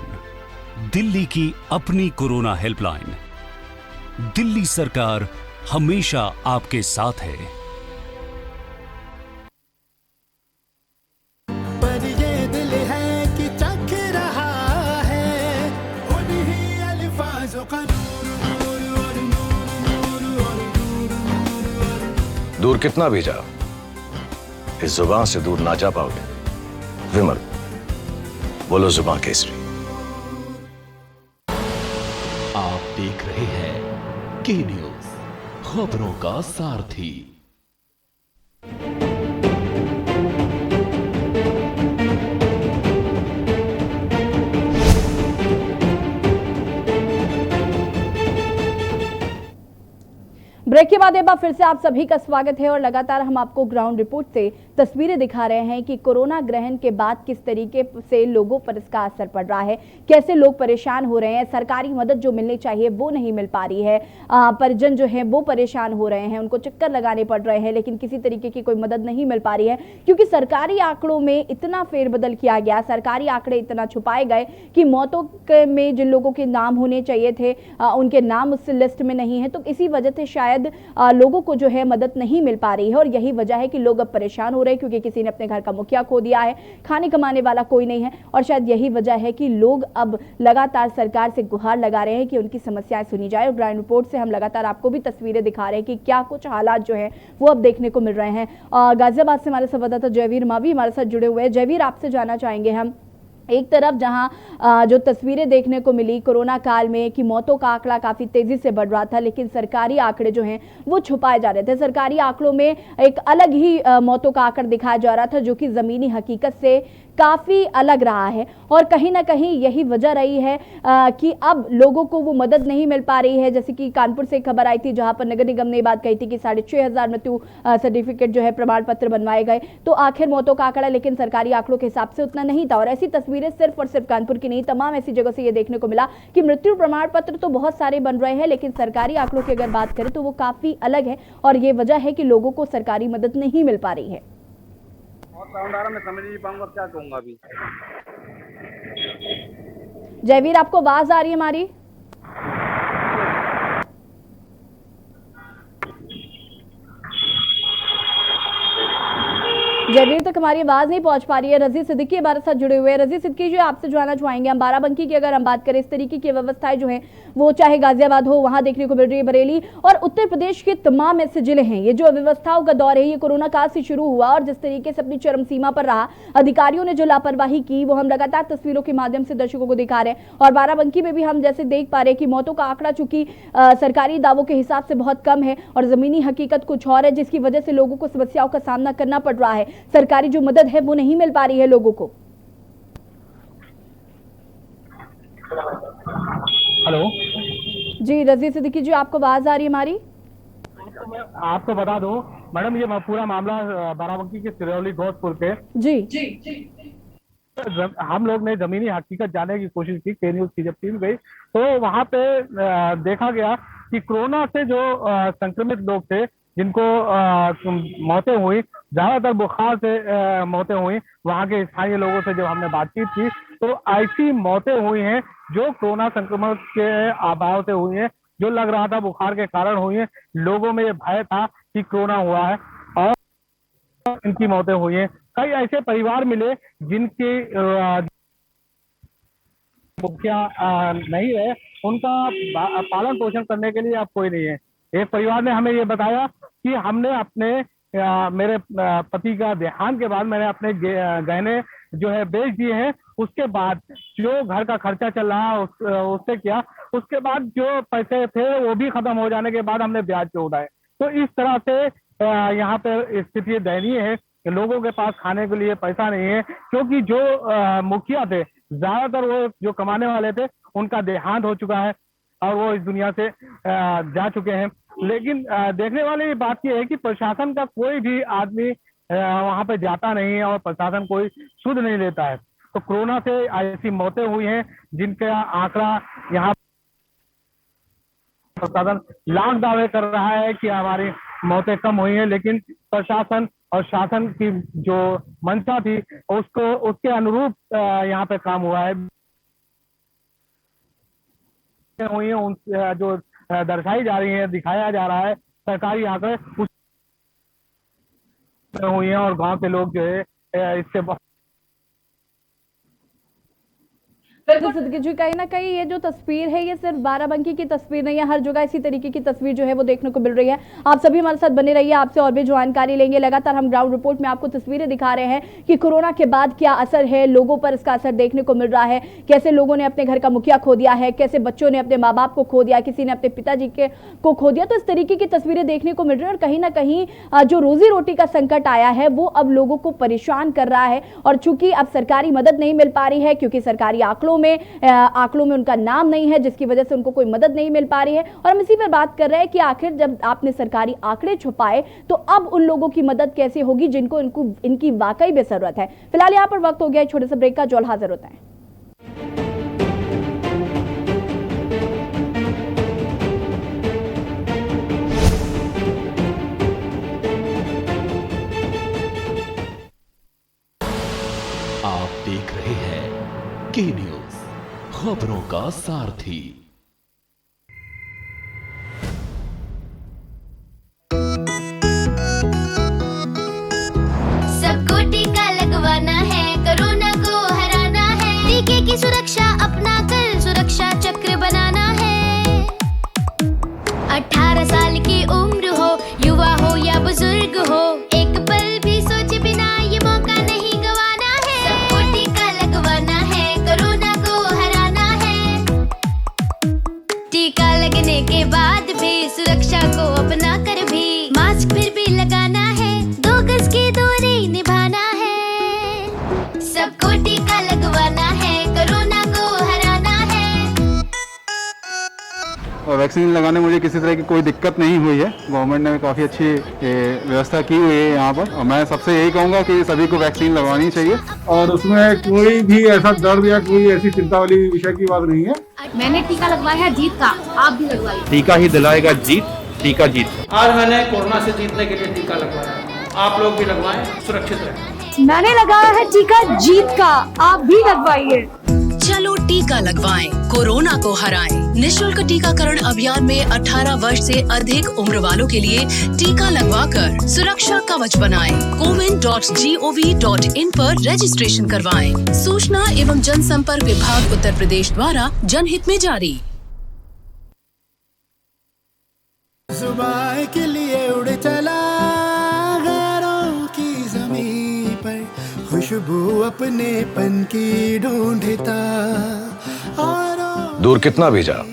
दिल्ली की अपनी कोरोना हेल्पलाइन। दिल्ली सरकार हमेशा आपके साथ है। पर ये दिल है कि चख रहा है उन्हीं अल्फाजों का दूर कितना भी जाओ, इस जुबान से दूर ना जा पाओगे। विमल, बोलो जुबान केसरी। आप देख रहे हैं के न्यूज, खबरों का सारथी। ब्रेक के बाद एक बार फिर से आप सभी का स्वागत है और लगातार हम आपको ग्राउंड रिपोर्ट से तस्वीरें दिखा रहे हैं कि कोरोना ग्रहण के बाद किस तरीके से लोगों पर इसका असर पड़ रहा है, कैसे लोग परेशान हो रहे हैं, सरकारी मदद जो मिलनी चाहिए वो नहीं मिल पा रही है, परिजन जो है वो परेशान हो रहे हैं, उनको चक्कर लगाने पड़ रहे हैं, लेकिन किसी तरीके की कोई मदद नहीं मिल पा रही है क्योंकि सरकारी आंकड़ों में इतना फेरबदल किया गया, सरकारी आंकड़े इतना छुपाए गए कि मौतों में जिन लोगों के नाम होने चाहिए थे उनके नाम उस लिस्ट में नहीं है। तो इसी वजह से शायद लोगों को जो है मदद नहीं मिल पा रही है और यही वजह है कि लोग अब परेशान हो रहे हैं क्योंकि किसी ने अपने घर का मुखिया खो दिया है, खाने कमाने वाला कोई नहीं है और शायद यही वजह है कि लोग अब लगातार सरकार से गुहार लगा रहे हैं कि उनकी समस्याएं सुनी जाए। और ग्राउंड रिपोर्ट से हम लगातार आपको भी तस्वीरें दिखा रहे हैं कि क्या कुछ हालात जो है वो अब देखने को मिल रहे हैं। गाजियाबाद से हमारे संवाददाता जयवीर मावी हमारे साथ जुड़े हुए हैं। जयवीर, आपसे जानना चाहेंगे हम, एक तरफ जहां जो तस्वीरें देखने को मिली कोरोना काल में कि मौतों का आंकड़ा काफी तेजी से बढ़ रहा था, लेकिन सरकारी आंकड़े जो हैं वो छुपाए जा रहे थे। सरकारी आंकड़ों में एक अलग ही मौतों का आंकड़ा दिखाया जा रहा था जो कि जमीनी हकीकत से काफ़ी अलग रहा है और कहीं ना कहीं यही वजह रही है कि अब लोगों को वो मदद नहीं मिल पा रही है। जैसे कि कानपुर से खबर आई थी जहां पर नगर निगम ने बात कही थी कि 6,500 मृत्यु सर्टिफिकेट जो है प्रमाण पत्र बनवाए गए, तो आखिर मौतों का आंकड़ा लेकिन सरकारी आंकड़ों के हिसाब से उतना नहीं था। और ऐसी तस्वीरें सिर्फ और सिर्फ कानपुर की नहीं, तमाम ऐसी जगह से ये देखने को मिला कि मृत्यु प्रमाण पत्र तो बहुत सारे बन रहे हैं लेकिन सरकारी आंकड़ों की अगर बात करें तो वो काफी अलग है और ये वजह है कि लोगों को सरकारी मदद नहीं मिल पा रही है। मैं समझ नहीं पाऊंगा क्या कहूंगा अभी। जयवीर, आपको आवाज आ रही है हमारी? जयवीर तक हमारी आवाज नहीं पहुंच पा रही है। रजी सिद्दीकी हमारे साथ जुड़े हुए हैं। रजी सिद्दीकी जी, आपसे जानना चाहेंगे, हम बाराबंकी की अगर हम बात करें, इस तरीके की व्यवस्थाएं जो हैं वो चाहे गाजियाबाद हो वहां देखने को मिल रही है, बरेली और उत्तर प्रदेश के तमाम ऐसे जिले हैं, ये जो अव्यवस्थाओं का दौर है ये कोरोना काल से शुरू हुआ और जिस तरीके से अपनी चरम सीमा पर रहा, अधिकारियों ने जो लापरवाही की वो हम लगातार तस्वीरों के माध्यम से दर्शकों को दिखा रहे हैं। और बाराबंकी में भी हम जैसे देख पा रहे हैं कि मौतों का आंकड़ा चूंकि सरकारी दावों के हिसाब से बहुत कम है और जमीनी हकीकत कुछ और है, जिसकी वजह से लोगों को समस्याओं का सामना करना पड़ रहा है। सरकारी जो मदद है वो नहीं मिल पा रही है लोगों को। हेलो जी, रजी सिद्दीकी जी, आपको आवाज आ रही है हमारी? आपको बता दो मैडम, ये पूरा मामला बाराबंकी के सिरौली गौसपुर के जी हम लोग ने जमीनी हकीकत जानने की कोशिश की, के न्यूज की जब टीम गई तो वहां पे देखा गया कि कोरोना से जो संक्रमित लोग थे जिनको मौतें हुई, ज्यादातर बुखार से मौतें हुई, वहां के स्थानीय लोगों से जब हमने बातचीत की तो ऐसी मौतें हुई हैं जो कोरोना संक्रमण के अभाव से हुई हैं, जो लग रहा था बुखार के कारण हुई है। लोगों में ये भय था कि कोरोना हुआ है और इनकी मौतें हुई हैं। कई ऐसे परिवार मिले जिनके मुखिया नहीं है, उनका पालन पोषण करने के लिए अब कोई नहीं है। एक परिवार ने हमें ये बताया कि हमने अपने मेरे पति का देहांत के बाद मैंने अपने गहने जो है बेच दिए हैं, उसके बाद जो घर का खर्चा चल रहा है उससे क्या, उसके बाद जो पैसे थे वो भी खत्म हो जाने के बाद हमने ब्याज पे उड़ाए। तो इस तरह से यहाँ पे स्थिति दयनीय है कि लोगों के पास खाने के लिए पैसा नहीं है, क्योंकि जो मुखिया थे ज्यादातर वो जो कमाने वाले थे उनका देहांत हो चुका है और वो इस दुनिया से जा चुके हैं। लेकिन देखने वाली बात यह है कि प्रशासन का कोई भी आदमी वहां पे जाता नहीं है और प्रशासन कोई सुध नहीं लेता है। तो कोरोना से ऐसी मौतें हुई हैं जिनका आंकड़ा यहाँ प्रशासन लाख दावे कर रहा है कि हमारी मौतें कम हुई हैं, लेकिन प्रशासन और शासन की जो मंशा थी उसके अनुरूप यहाँ पे काम हुआ है। हुई है उन जो दर्शाई जा रही है, दिखाया जा रहा है सरकारी आंकड़े हुई है और गांव के लोग जो है इससे सिद्दीकी जी, कहीं ना कहीं ये जो तस्वीर है ये सिर्फ बाराबंकी की तस्वीर नहीं है, हर जगह इसी तरीके की तस्वीर जो है वो देखने को मिल रही है। आप सभी हमारे साथ बने रहिए, आपसे और भी जानकारी लेंगे। लगातार हम ग्राउंड रिपोर्ट में आपको तस्वीरें दिखा रहे हैं कि कोरोना के बाद क्या असर है, लोगों पर इसका असर देखने को मिल रहा है, कैसे लोगों ने अपने घर का मुखिया खो दिया है, कैसे बच्चों ने अपने माँ बाप को खो दिया, किसी ने अपने पिताजी को खो दिया। तो इस तरीके की तस्वीरें देखने को मिल रही है और कहीं ना कहीं जो रोजी रोटी का संकट आया है वो अब लोगों को परेशान कर रहा है। और चूंकि अब सरकारी मदद नहीं मिल पा रही है क्योंकि सरकारी आंकड़ों में उनका नाम नहीं है, जिसकी वजह से उनको कोई मदद नहीं मिल पा रही है। और हम इसी पर बात कर रहे हैं कि आखिर जब आपने सरकारी आंकड़े छुपाए तो अब उन लोगों की मदद कैसे होगी जिनको इनकी वाकई में जरूरत है। फिलहाल यहाँ पर वक्त हो गया छोटे से ब्रेक का, जल्द हाजिर होता है। आप देख रहे हैं के न्यूज, खबरों का सारथी। सबको टीका लगवाना है, कोरोना को हराना है, टीके की सुरक्षा अपना कर सुरक्षा चक्र बनाना है। 18 साल की उम्र हो, युवा हो या बुजुर्ग हो, एक पल भी सोचे बिना ये मौका नहीं गवाना है। सबको टीका लगवाना है, कोरोना को हराना है। वैक्सीन लगाने में मुझे किसी तरह की कोई दिक्कत नहीं हुई है। गवर्नमेंट ने काफ़ी अच्छी व्यवस्था की हुई है यहाँ पर, और मैं सबसे यही कहूँगा कि सभी को वैक्सीन लगवानी चाहिए। और उसमें कोई भी ऐसा दर्द या कोई ऐसी चिंता वाली विषय की बात नहीं है। मैंने टीका लगवाया है जीत का, आप भी लगवाइए। टीका ही दिलाएगा जीत, टीका जीत। आज मैंने कोरोना से जीतने के लिए टीका लगवाया, आप लोग भी लगवाएं, सुरक्षित रहें। मैंने लगाया है टीका जीत का, आप भी लगवाइए। चलो टीका लगवाएं, कोरोना को हराएं। निशुल्क टीकाकरण अभियान में 18 वर्ष से अधिक उम्र वालों के लिए टीका लगवाकर सुरक्षा कवच बनाएं। comin.gov.in पर रजिस्ट्रेशन करवाएं। सूचना एवं जनसंपर्क विभाग उत्तर प्रदेश द्वारा जनहित में जारी। जुबान के लिए उड़ चला गैरों की ज़मीं पर, खुशबू अपने पन की ढूंढता। दूर कितना भी जाओ,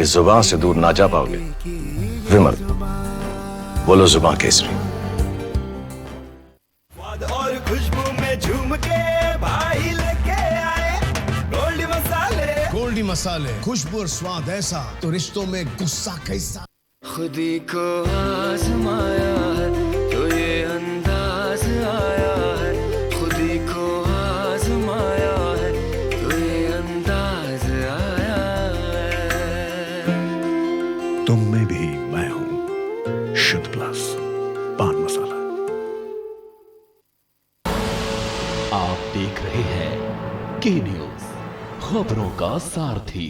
इस जुबान से दूर ना जा पाओगे। विमल, बोलो जुबान केसरी। और खुशबू में झूम के भाई लेके आए गोल्डी मसाले। गोल्डी मसाले, खुशबू और स्वाद ऐसा तो रिश्तों में गुस्सा कैसा। खुदी को आजमाया है तो ये अंदाज आया है, खुदी को आजमाया है तो ये अंदाज आया है। तुम में भी मैं हूँ, शुद्ध प्लस पान मसाला। आप देख रहे हैं के न्यूज, खबरों का सारथी।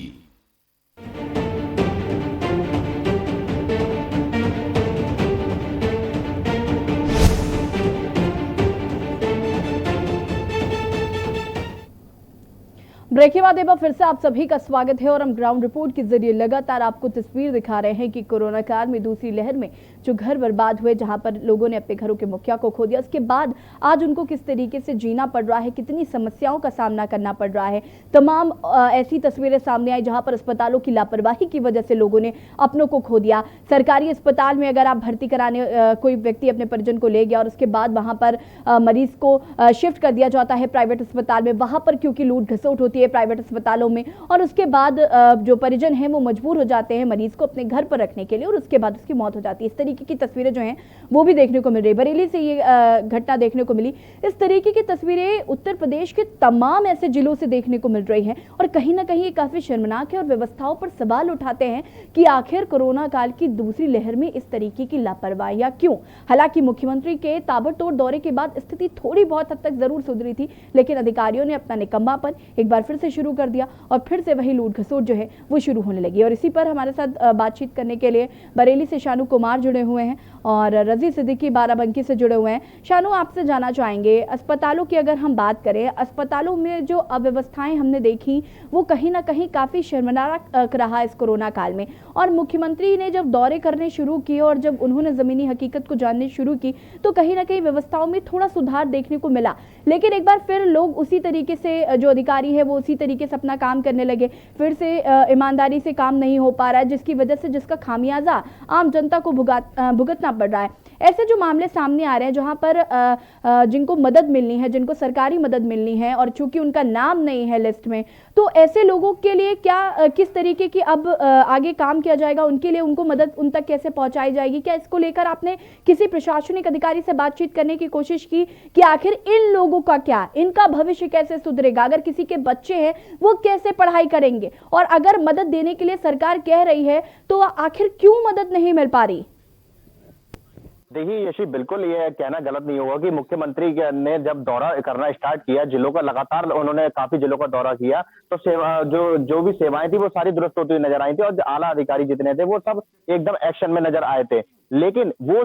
ब्रेक के बाद एक बार फिर से आप सभी का स्वागत है और हम ग्राउंड रिपोर्ट के जरिए लगातार आपको तस्वीर दिखा रहे हैं कि कोरोना काल में दूसरी लहर में जो घर बर्बाद हुए, जहां पर लोगों ने अपने घरों के मुखिया को खो दिया, उसके बाद आज उनको किस तरीके से जीना पड़ रहा है, कितनी समस्याओं का सामना करना पड़ रहा है। तमाम ऐसी तस्वीरें सामने आई जहां पर अस्पतालों की लापरवाही की वजह से लोगों ने अपनों को खो दिया। सरकारी अस्पताल में अगर आप भर्ती कराने कोई व्यक्ति अपने परिजन को ले गया और उसके बाद वहां पर मरीज को शिफ्ट कर दिया जाता है प्राइवेट अस्पताल में, वहां पर क्योंकि लूट घसोट होती है प्राइवेट अस्पतालों में, और उसके बाद जो परिजन हैं वो मजबूर हो जाते हैं मरीज को अपने घर पर रखने के लिए और उसके बाद उसकी मौत हो जाती है। इस तरीके की तस्वीरें जो हैं वो भी देखने को मिल रही है। बरेली से ये घटना देखने को मिली। इस तरीके की तस्वीरें उत्तर प्रदेश के तमाम ऐसे जिलों से देखने को मिल रही हैं और कहीं ना कहीं ये काफी शर्मनाक है और व्यवस्थाओं पर सवाल उठाते हैं कि आखिर कोरोना काल की दूसरी लहर में इस तरीके की लापरवाहियां क्यों। हालांकि मुख्यमंत्री के ताबड़तोड़ दौरे के बाद स्थिति थोड़ी बहुत हद तक जरूर सुधरी थी, लेकिन अधिकारियों ने अपना निकम्मापन एक बार फिर से शुरू कर दिया और फिर से वही लूट घसोट जो है वो शुरू होने लगी। और इसी पर हमारे साथ बातचीत करने के लिए बरेली से शानू कुमार जुड़े हुए हैं और रजी सिद्दीकी बाराबंकी से जुड़े हुए हैं। शानू, आपसे जानना चाहेंगे, अस्पतालों की अगर हम बात करें, अस्पतालों में जो अव्यवस्थाएं हमने देखी वो कहीं ना कहीं काफी शर्मनाक रहा इस कोरोना काल में, और मुख्यमंत्री ने जब दौरे करने शुरू किए और जब उन्होंने जमीनी हकीकत को जानने शुरू की तो कहीं ना कहीं व्यवस्थाओं में थोड़ा सुधार देखने को मिला, लेकिन एक बार फिर लोग उसी तरीके से, जो अधिकारी है वो उसी तरीके से अपना काम करने लगे, फिर से ईमानदारी से काम नहीं हो पा रहा है, जिसकी वजह से जिसका खामियाजा आम जनता को भुगतना पड़ रहा है। ऐसे जो मामले सामने आ रहे हैं जहां पर जिनको मदद मिलनी है, जिनको सरकारी मदद मिलनी है और चूंकि उनका नाम नहीं है लिस्ट में, तो ऐसे लोगों के लिए क्या किस तरीके की अब आगे काम किया जाएगा, उनके लिए उनको मदद उन तक कैसे पहुंचाई जाएगी? क्या इसको लेकर आपने किसी प्रशासनिक अधिकारी से बातचीत करने की कोशिश की कि आखिर इन लोगों का क्या, इनका भविष्य कैसे सुधरेगा? अगर किसी के बच्चे हैं वो कैसे पढ़ाई करेंगे, और अगर मदद देने के लिए सरकार कह रही है तो आखिर क्यों मदद नहीं मिल पा रही? देखिए यशी, बिल्कुल ये कहना गलत नहीं होगा कि मुख्यमंत्री ने जब दौरा करना स्टार्ट किया जिलों का, लगातार उन्होंने काफी जिलों का दौरा किया, तो सेवा जो भी सेवाएं थी वो सारी दुरुस्त होती हुई नजर आई थी और आला अधिकारी जितने थे वो सब एकदम एक्शन में नजर आए थे। लेकिन वो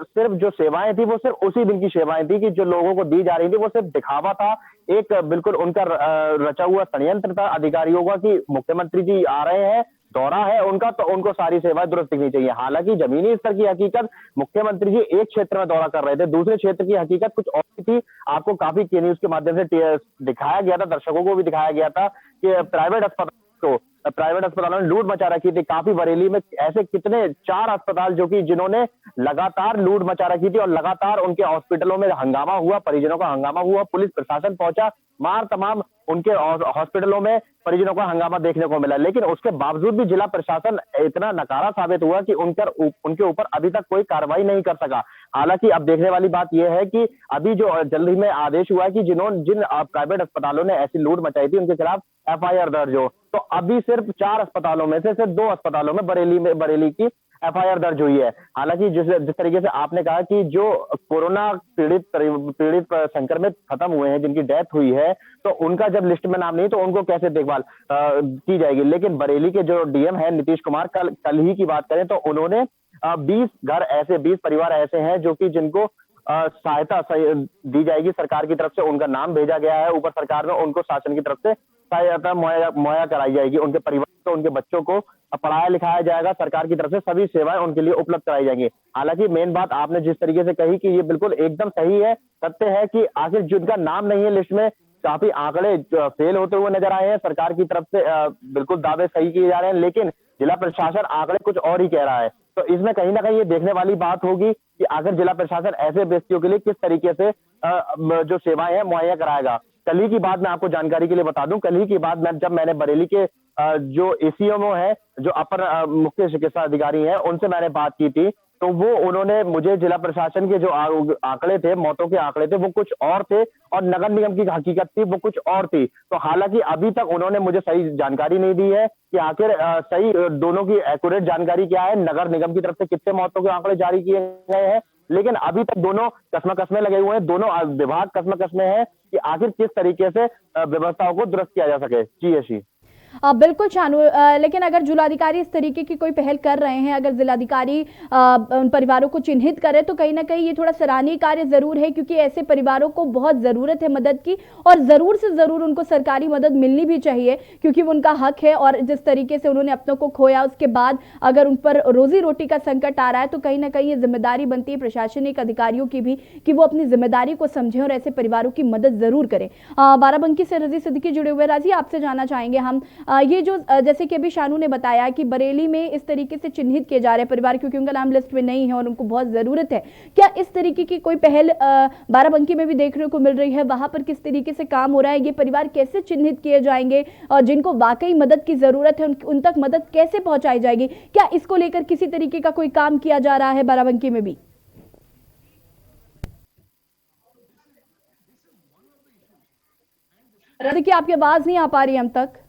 सिर्फ जो सेवाएं थी वो सिर्फ उसी दिन की सेवाएं थी कि जो लोगों को दी जा रही थी वो सिर्फ दिखावा था, एक बिल्कुल उनका रचा हुआ षड्यंत्र था अधिकारियों का कि मुख्यमंत्री जी आ रहे हैं, दौरा है उनका, तो उनको सारी सेवाएं दुरुस्त दिखनी चाहिए। हालांकि जमीनी स्तर की हकीकत, मुख्यमंत्री जी एक क्षेत्र में दौरा कर रहे थे, दूसरे क्षेत्र की हकीकत कुछ और थी। आपको काफी के न्यूज के माध्यम से दिखाया गया था, दर्शकों को भी दिखाया गया था कि प्राइवेट अस्पतालों ने लूट मचा रखी थी। काफी बरेली में ऐसे कितने 4 अस्पताल जो कि जिन्होंने लगातार लूट मचा रखी थी और लगातार उनके हॉस्पिटलों में हंगामा हुआ, परिजनों का हंगामा हुआ, पुलिस प्रशासन पहुंचा, मार तमाम उनके हॉस्पिटलों में परिजनों का हंगामा देखने को मिला, लेकिन उसके बावजूद भी जिला प्रशासन इतना नकारा साबित हुआ कि उनके ऊपर अभी तक कोई कार्रवाई नहीं कर सका। हालांकि अब देखने वाली बात यह है कि अभी जो जल्द ही में आदेश हुआ है कि जिन प्राइवेट अस्पतालों ने ऐसी लूट मचाई थी उनके खिलाफ FIR दर्ज हो, तो अभी सिर्फ 4 अस्पतालों में से सिर्फ 2 अस्पतालों में बरेली की FIR दर्ज हुई है। हालांकि जिस तरीके से आपने कहा कि जो कोरोना पीड़ित संक्रमित खत्म हुए हैं, जिनकी डेथ हुई है, तो उनका जब लिस्ट में नाम नहीं तो उनको कैसे देखभाल की जाएगी। लेकिन बरेली के जो DM है नीतीश कुमार, कल ही की बात करें तो उन्होंने 20 परिवार ऐसे हैं जो कि जिनको सहायता दी जाएगी सरकार की तरफ से, उनका नाम भेजा गया है ऊपर सरकार में, उनको शासन की तरफ से सहायता मुहैया कराई जाएगी। उनके परिवार को, उनके बच्चों को पढ़ाया लिखाया जाएगा, सरकार की तरफ से सभी सेवाएं उनके लिए उपलब्ध कराई जाएंगी। हालांकि मेन बात आपने जिस तरीके से कही कि ये बिल्कुल एकदम सही है, सत्य है कि आखिर जिनका नाम नहीं है लिस्ट में, काफी आंकड़े फेल होते हुए नजर आए हैं। सरकार की तरफ से बिल्कुल दावे सही किए जा रहे हैं, लेकिन जिला प्रशासन आंकड़े कुछ और ही कह रहा है। तो इसमें कहीं ना कहीं ये देखने वाली बात होगी कि आखिर जिला प्रशासन ऐसे व्यक्तियों के लिए किस तरीके से जो सेवाएं हैं मुहैया कराएगा। कल ही की बात मैं आपको जानकारी के लिए बता दूं, कल ही की बात जब मैंने बरेली के जो ACMO है, जो अपर मुख्य चिकित्सा अधिकारी हैं, उनसे मैंने बात की थी, तो वो उन्होंने मुझे जिला प्रशासन के जो आंकड़े थे, मौतों के आंकड़े थे, वो कुछ और थे और नगर निगम की हकीकत थी वो कुछ और थी। तो हालांकि अभी तक उन्होंने मुझे सही जानकारी नहीं दी है कि आखिर सही दोनों की एक्यूरेट जानकारी क्या है, नगर निगम की तरफ से कितने मौतों के आंकड़े जारी किए गए हैं। लेकिन अभी तक दोनों कसमें लगे हुए हैं, दोनों विभाग कसमें हैं कि आखिर किस तरीके से व्यवस्थाओं को दुरुस्त किया जा सके। जी यशी। बिल्कुल शानू, लेकिन अगर जिलाधिकारी इस तरीके की कोई पहल कर रहे हैं, अगर जिलाधिकारी उन परिवारों को चिन्हित करे तो कहीं ना कहीं ये थोड़ा सराहनीय कार्य जरूर है, क्योंकि ऐसे परिवारों को बहुत ज़रूरत है मदद की और ज़रूर से ज़रूर उनको सरकारी मदद मिलनी भी चाहिए, क्योंकि वो उनका हक है। और जिस तरीके से उन्होंने अपनों को खोया, उसके बाद अगर उन पर रोजी रोटी का संकट आ रहा है तो कहीं ना कहीं ये जिम्मेदारी बनती है प्रशासनिक अधिकारियों की भी कि वो अपनी जिम्मेदारी को समझें और ऐसे परिवारों की मदद ज़रूर करें। बाराबंकी से रजी सिद्दीकी जुड़े हुए। राजी, आपसे जानना चाहेंगे हम ये जो जैसे कि अभी शानू ने बताया कि बरेली में इस तरीके से चिन्हित किए जा रहे हैं परिवार क्योंकि उनका नाम लिस्ट में नहीं है और उनको बहुत ज़रूरत है, क्या इस तरीके की कोई पहल बाराबंकी में भी देखने को मिल रही है? वहां पर किस तरीके से काम हो रहा है? ये परिवार कैसे चिन्हित किए जाएंगे और जिनको वाकई मदद की ज़रूरत है उन तक मदद कैसे पहुंचाई जाएगी? क्या इसको लेकर किसी तरीके का कोई काम किया जा रहा है बाराबंकी में भी? देखिए, आपकी आवाज नहीं आ पा रही हम तक।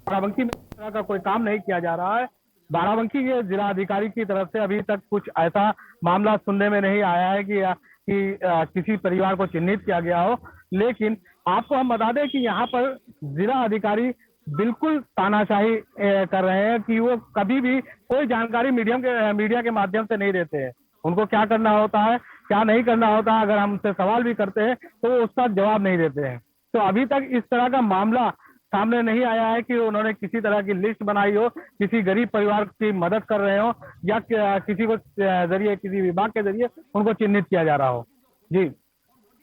बाराबंकी में इस तरह का कोई काम नहीं किया जा रहा है। बाराबंकी के जिला अधिकारी की तरफ से अभी तक कुछ ऐसा मामला सुनने में नहीं आया है कि किसी परिवार को चिन्हित किया गया हो। लेकिन आपको हम बता दें कि यहाँ पर जिला अधिकारी बिल्कुल तानाशाही कर रहे हैं कि वो कभी भी कोई जानकारी मीडिया के माध्यम से नहीं देते हैं। उनको क्या करना होता है, क्या नहीं करना होता है, अगर हम उनसे सवाल भी करते हैं तो वो उसका जवाब नहीं देते हैं। तो अभी तक इस तरह का मामला सामने नहीं आया है कि उन्होंने किसी तरह की लिस्ट बनाई हो, किसी गरीब परिवार की मदद कर रहे हो या किसी को जरिए, किसी विभाग के जरिए उनको चिन्हित किया जा रहा हो। जी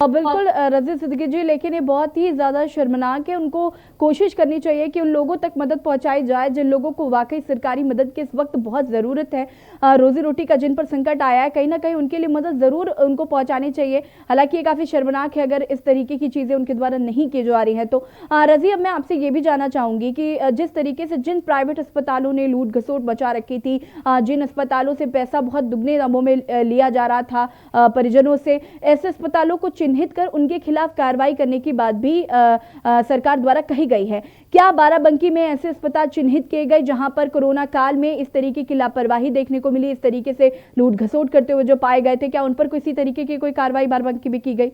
बिल्कुल रजी सिद्दीकी जी, लेकिन ये बहुत ही ज़्यादा शर्मनाक है। उनको कोशिश करनी चाहिए कि उन लोगों तक मदद पहुंचाई जाए जिन लोगों को वाकई सरकारी मदद की इस वक्त बहुत ज़रूरत है। रोजी रोटी का जिन पर संकट आया है, कहीं ना कहीं उनके लिए मदद ज़रूर उनको पहुंचानी चाहिए। हालांकि ये काफ़ी शर्मनाक है अगर इस तरीके की चीज़ें उनके द्वारा नहीं की जा रही हैं। तो रजी, अब मैं आपसे ये भी जानना चाहूँगी कि जिस तरीके से जिन प्राइवेट अस्पतालों ने लूट घसोट बचा रखी थी, जिन अस्पतालों से पैसा बहुत दुगने दामों में लिया जा रहा था परिजनों से, ऐसे अस्पतालों को चिन्हित कर उनके खिलाफ कार्रवाई करने की बात भी सरकार द्वारा कही गई है। क्या बाराबंकी में ऐसे अस्पताल चिन्हित किए गए जहां पर कोरोना काल में इस तरीके की लापरवाही देखने को मिली, इस तरीके से लूट घसोट करते हुए जो पाए गए थे, क्या उन पर किसी तरीके की कोई कार्रवाई बाराबंकी में की गई?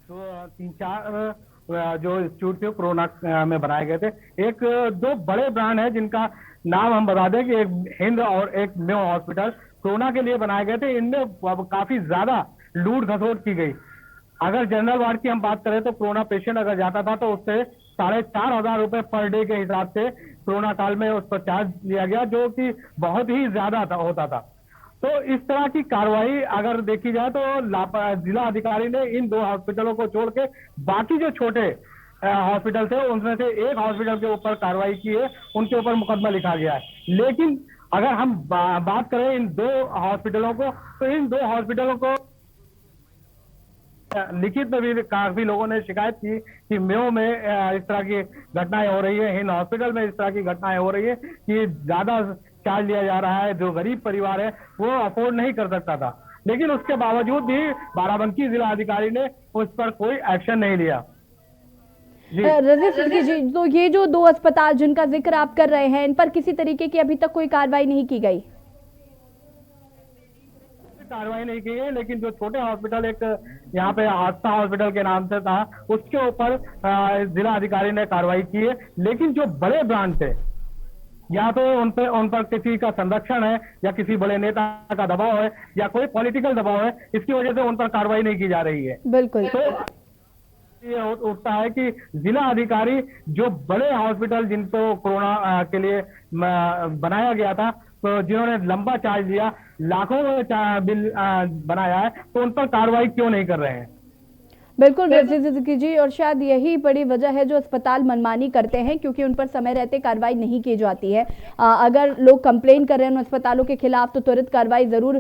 तो 3-4 जो इंस्टीट्यूट थे कोरोना में बनाए गए थे। एक 2 बड़े ब्रांड है जिनका नाम हम बता दें कि एक हिंद और एक मेयो हॉस्पिटल कोरोना के लिए बनाए गए थे। इनमें काफी ज्यादा लूट घसोट की गई। अगर जनरल वार्ड की हम बात करें तो कोरोना पेशेंट अगर जाता था तो उससे 4,500 रुपए पर डे के हिसाब से कोरोना काल में उस पर चार्ज लिया गया, जो कि बहुत ही ज्यादा होता था। तो इस तरह की कार्रवाई अगर देखी जाए तो जिला अधिकारी ने इन 2 हॉस्पिटलों को छोड़ के बाकी जो छोटे हॉस्पिटल थे उनमें से एक हॉस्पिटल के ऊपर कार्रवाई की है, उनके ऊपर मुकदमा लिखा गया है। लेकिन अगर हम बात करें इन 2 हॉस्पिटलों को, तो इन 2 हॉस्पिटलों को लिखित में भी काफी लोगों ने शिकायत की कि मेयो में इस तरह की घटनाएं हो रही है, इन हॉस्पिटल में इस तरह की घटनाएं हो रही है कि ज्यादा चार्ज लिया जा रहा है, जो गरीब परिवार है वो अफोर्ड नहीं कर सकता था। लेकिन उसके बावजूद भी बाराबंकी जिला अधिकारी ने उस पर कोई एक्शन नहीं लिया। रजत सिद्दीकी जी, तो ये जो 2 अस्पताल जिनका जिक्र आप कर रहे हैं, इन पर किसी तरीके की अभी तक कोई कार्रवाई नहीं की गई? कार्रवाई नहीं की गई, लेकिन जो छोटे हॉस्पिटल एक यहाँ पे आस्था हॉस्पिटल के नाम से था, उसके ऊपर जिला अधिकारी ने कार्रवाई की है। लेकिन जो बड़े ब्रांच है, या तो उन पर किसी का संरक्षण है, या किसी बड़े नेता का दबाव है, या कोई पॉलिटिकल दबाव है, इसकी वजह से उन पर कार्रवाई नहीं की जा रही है। बिल्कुल। तो ये उठता है कि जिला अधिकारी जो बड़े हॉस्पिटल जिनको कोरोना के लिए बनाया गया था, तो जिन्होंने लंबा चार्ज लिया, लाखों में बिल बनाया है, तो उन पर कार्रवाई क्यों नहीं कर रहे हैं? बिल्कुल रजत सिद्दीकी जी, और शायद यही बड़ी वजह है जो अस्पताल मनमानी करते हैं, क्योंकि उन पर समय रहते कार्रवाई नहीं की जाती है। अगर लोग कंप्लेन कर रहे हैं उन अस्पतालों के खिलाफ तो त्वरित कार्रवाई जरूर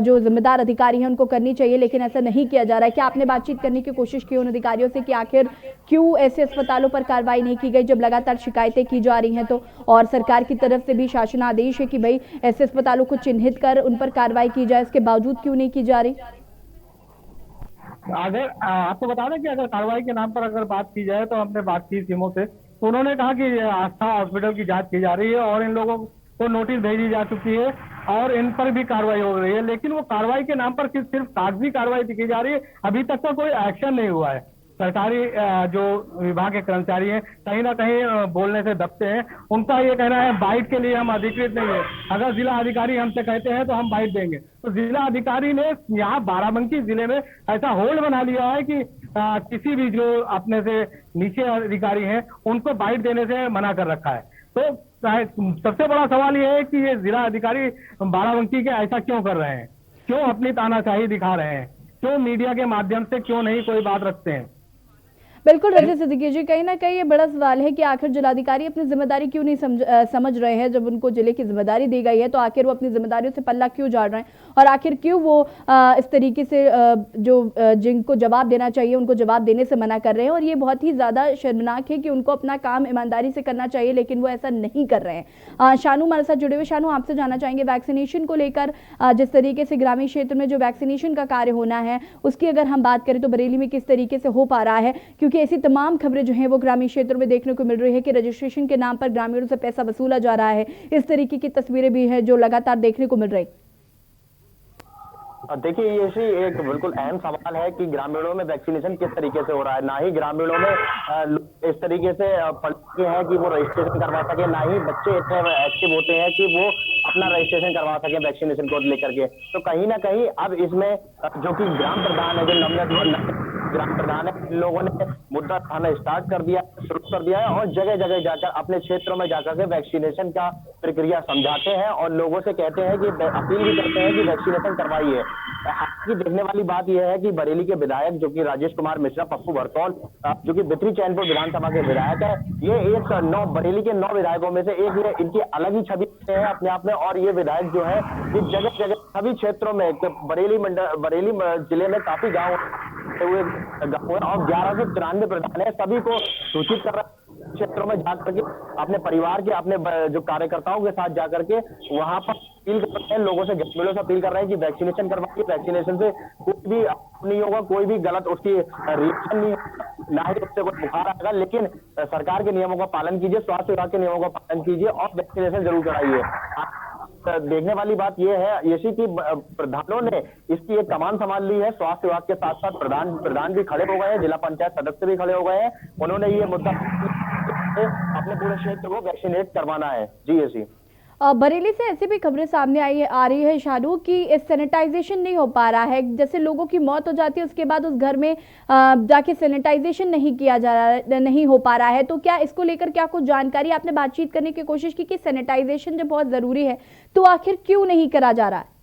जो जिम्मेदार अधिकारी हैं उनको करनी चाहिए, लेकिन ऐसा नहीं किया जा रहा है। क्या आपने बातचीत करने की कोशिश की उन अधिकारियों से कि आखिर क्यों ऐसे अस्पतालों पर कार्रवाई नहीं की गई जब लगातार शिकायतें की जा रही हैं? तो और सरकार की तरफ से भी शासनादेश है कि भाई ऐसे अस्पतालों को चिन्हित कर उन पर कार्रवाई की जाए, इसके बावजूद क्यों नहीं की जा रही? अगर आपको बता दें कि अगर कार्रवाई के नाम पर अगर बात की जाए, तो हमने बात की सीएमओ से, तो उन्होंने कहा कि आस्था हॉस्पिटल की जांच की जा रही है और इन लोगों को नोटिस भेजी जा चुकी है और इन पर भी कार्रवाई हो रही है। लेकिन वो कार्रवाई के नाम पर सिर्फ कागजी कार्रवाई की जा रही है, अभी तक का कोई एक्शन नहीं हुआ है। सरकारी जो विभाग के कर्मचारी हैं कहीं ना कहीं बोलने से दबते हैं। उनका ये कहना है बाइट के लिए हम अधिकृत नहीं है, अगर जिला अधिकारी हमसे कहते हैं तो हम बाइट देंगे। तो जिला अधिकारी ने यहाँ बाराबंकी जिले में ऐसा होल्ड बना लिया है कि किसी भी जो अपने से नीचे अधिकारी हैं उनको बाइट देने से मना कर रखा है। तो सबसे बड़ा सवाल ये है कि ये जिला अधिकारी बाराबंकी के ऐसा क्यों कर रहे हैं, क्यों अपनी तानाशाही दिखा रहे हैं, क्यों मीडिया के माध्यम से क्यों नहीं कोई बात रखते हैं? बिल्कुल रजत सिद्दीकी जी, कहीं ना कहीं ये बड़ा सवाल है कि आखिर जिलाधिकारी अपनी जिम्मेदारी क्यों नहीं समझ रहे हैं। जब उनको जिले की जिम्मेदारी दी गई है तो आखिर वो अपनी जिम्मेदारियों से पल्ला क्यों झाड़ रहे हैं, और आखिर क्यों वो इस तरीके से जो जिनको जवाब देना चाहिए उनको जवाब देने से मना कर रहे हैं। और ये बहुत ही ज़्यादा शर्मनाक है कि उनको अपना काम ईमानदारी से करना चाहिए लेकिन वो ऐसा नहीं कर रहे हैं। शानू हमारे साथ जुड़े हुए। शानू, आपसे जानना चाहेंगे वैक्सीनेशन को लेकर, जिस तरीके से ग्रामीण क्षेत्र में जो वैक्सीनेशन का कार्य होना है उसकी अगर हम बात करें तो बरेली में किस तरीके से हो पा रहा है, क्योंकि ऐसी तमाम खबरें जो हैं वो ग्रामीण क्षेत्रों में देखने को मिल रही है कि रजिस्ट्रेशन के नाम पर ग्रामीणों से पैसा वसूला जा रहा है। इस तरीके की तस्वीरें भी हैं जो लगातार देखने को मिल रही। देखिए, ये एक बिल्कुल अहम सवाल है कि ग्रामीणों में वैक्सीनेशन किस तरीके से हो रहा है। ना ही ग्रामीणों में इस तरीके से पढ़ते हैं कि वो रजिस्ट्रेशन करवा सके, ना ही बच्चे इतने एक्टिव होते हैं कि वो अपना रजिस्ट्रेशन करवा सके वैक्सीनेशन को लेकर के। तो कहीं ना कहीं अब इसमें जो कि ग्राम प्रधान है, जो नवनिर्वाचित ग्राम प्रधान है, इन लोगों ने मुद्दा उठाना स्टार्ट कर दिया, शुरू कर दिया है और जगह जगह जाकर अपने क्षेत्रों में जाकर के वैक्सीनेशन का प्रक्रिया समझाते हैं और लोगों से कहते हैं कि अपील भी करते हैं कि वैक्सीनेशन करवाइए। की देखने वाली बात यह है कि बरेली के विधायक जो कि राजेश कुमार मिश्रा, पप्पू बरतौल, जो कि बिथरी चैनपुर विधानसभा के विधायक है, ये एक बरेली के 9 विधायकों में से एक है। इनकी अलग ही छवि है अपने आप में, और ये विधायक जो है ये जगह जगह सभी क्षेत्रों में, बरेली जिले में काफी गाँव हुए और 1193 प्रधान है, सभी को सूचित कर रहा है क्षेत्रों में जाकर के अपने परिवार के, अपने जो कार्यकर्ताओं के साथ जाकर के वहां पर अपील कर रहे हैं, लोगों से, ग्रामीणों से अपील कर रहे हैं कि वैक्सीनेशन करवाइए। वैक्सीनेशन से कोई भी नहीं होगा, कोई भी गलत उसकी रिएक्शन नहीं, ना ही उससे कोई बुखार आएगा। लेकिन सरकार के नियमों का पालन कीजिए, स्वास्थ्य विभाग के नियमों का पालन कीजिए और वैक्सीनेशन जरूर कराइए। देखने वाली बात यह है यशी की प्रधानों ने इसकी एक कमान संभाल ली है। स्वास्थ्य विभाग के साथ साथ प्रधान भी खड़े हो गए हैं, जिला पंचायत सदस्य भी खड़े हो गए हैं। उन्होंने ये मुद्दा अपने पूरे क्षेत्र को वैक्सीनेट करवाना है। जी यशी। बरेली से ऐसी भी खबरें सामने आ रही है शानू कि इस सैनिटाइजेशन नहीं हो पा रहा है। जैसे लोगों की मौत हो जाती है उसके बाद उस घर में जाके सैनिटाइजेशन नहीं किया जा रहा, नहीं हो पा रहा है। तो क्या इसको लेकर क्या कुछ जानकारी आपने बातचीत करने की कोशिश की कि सैनिटाइजेशन जब बहुत जरूरी है तो आखिर क्यों नहीं करा जा रहा है?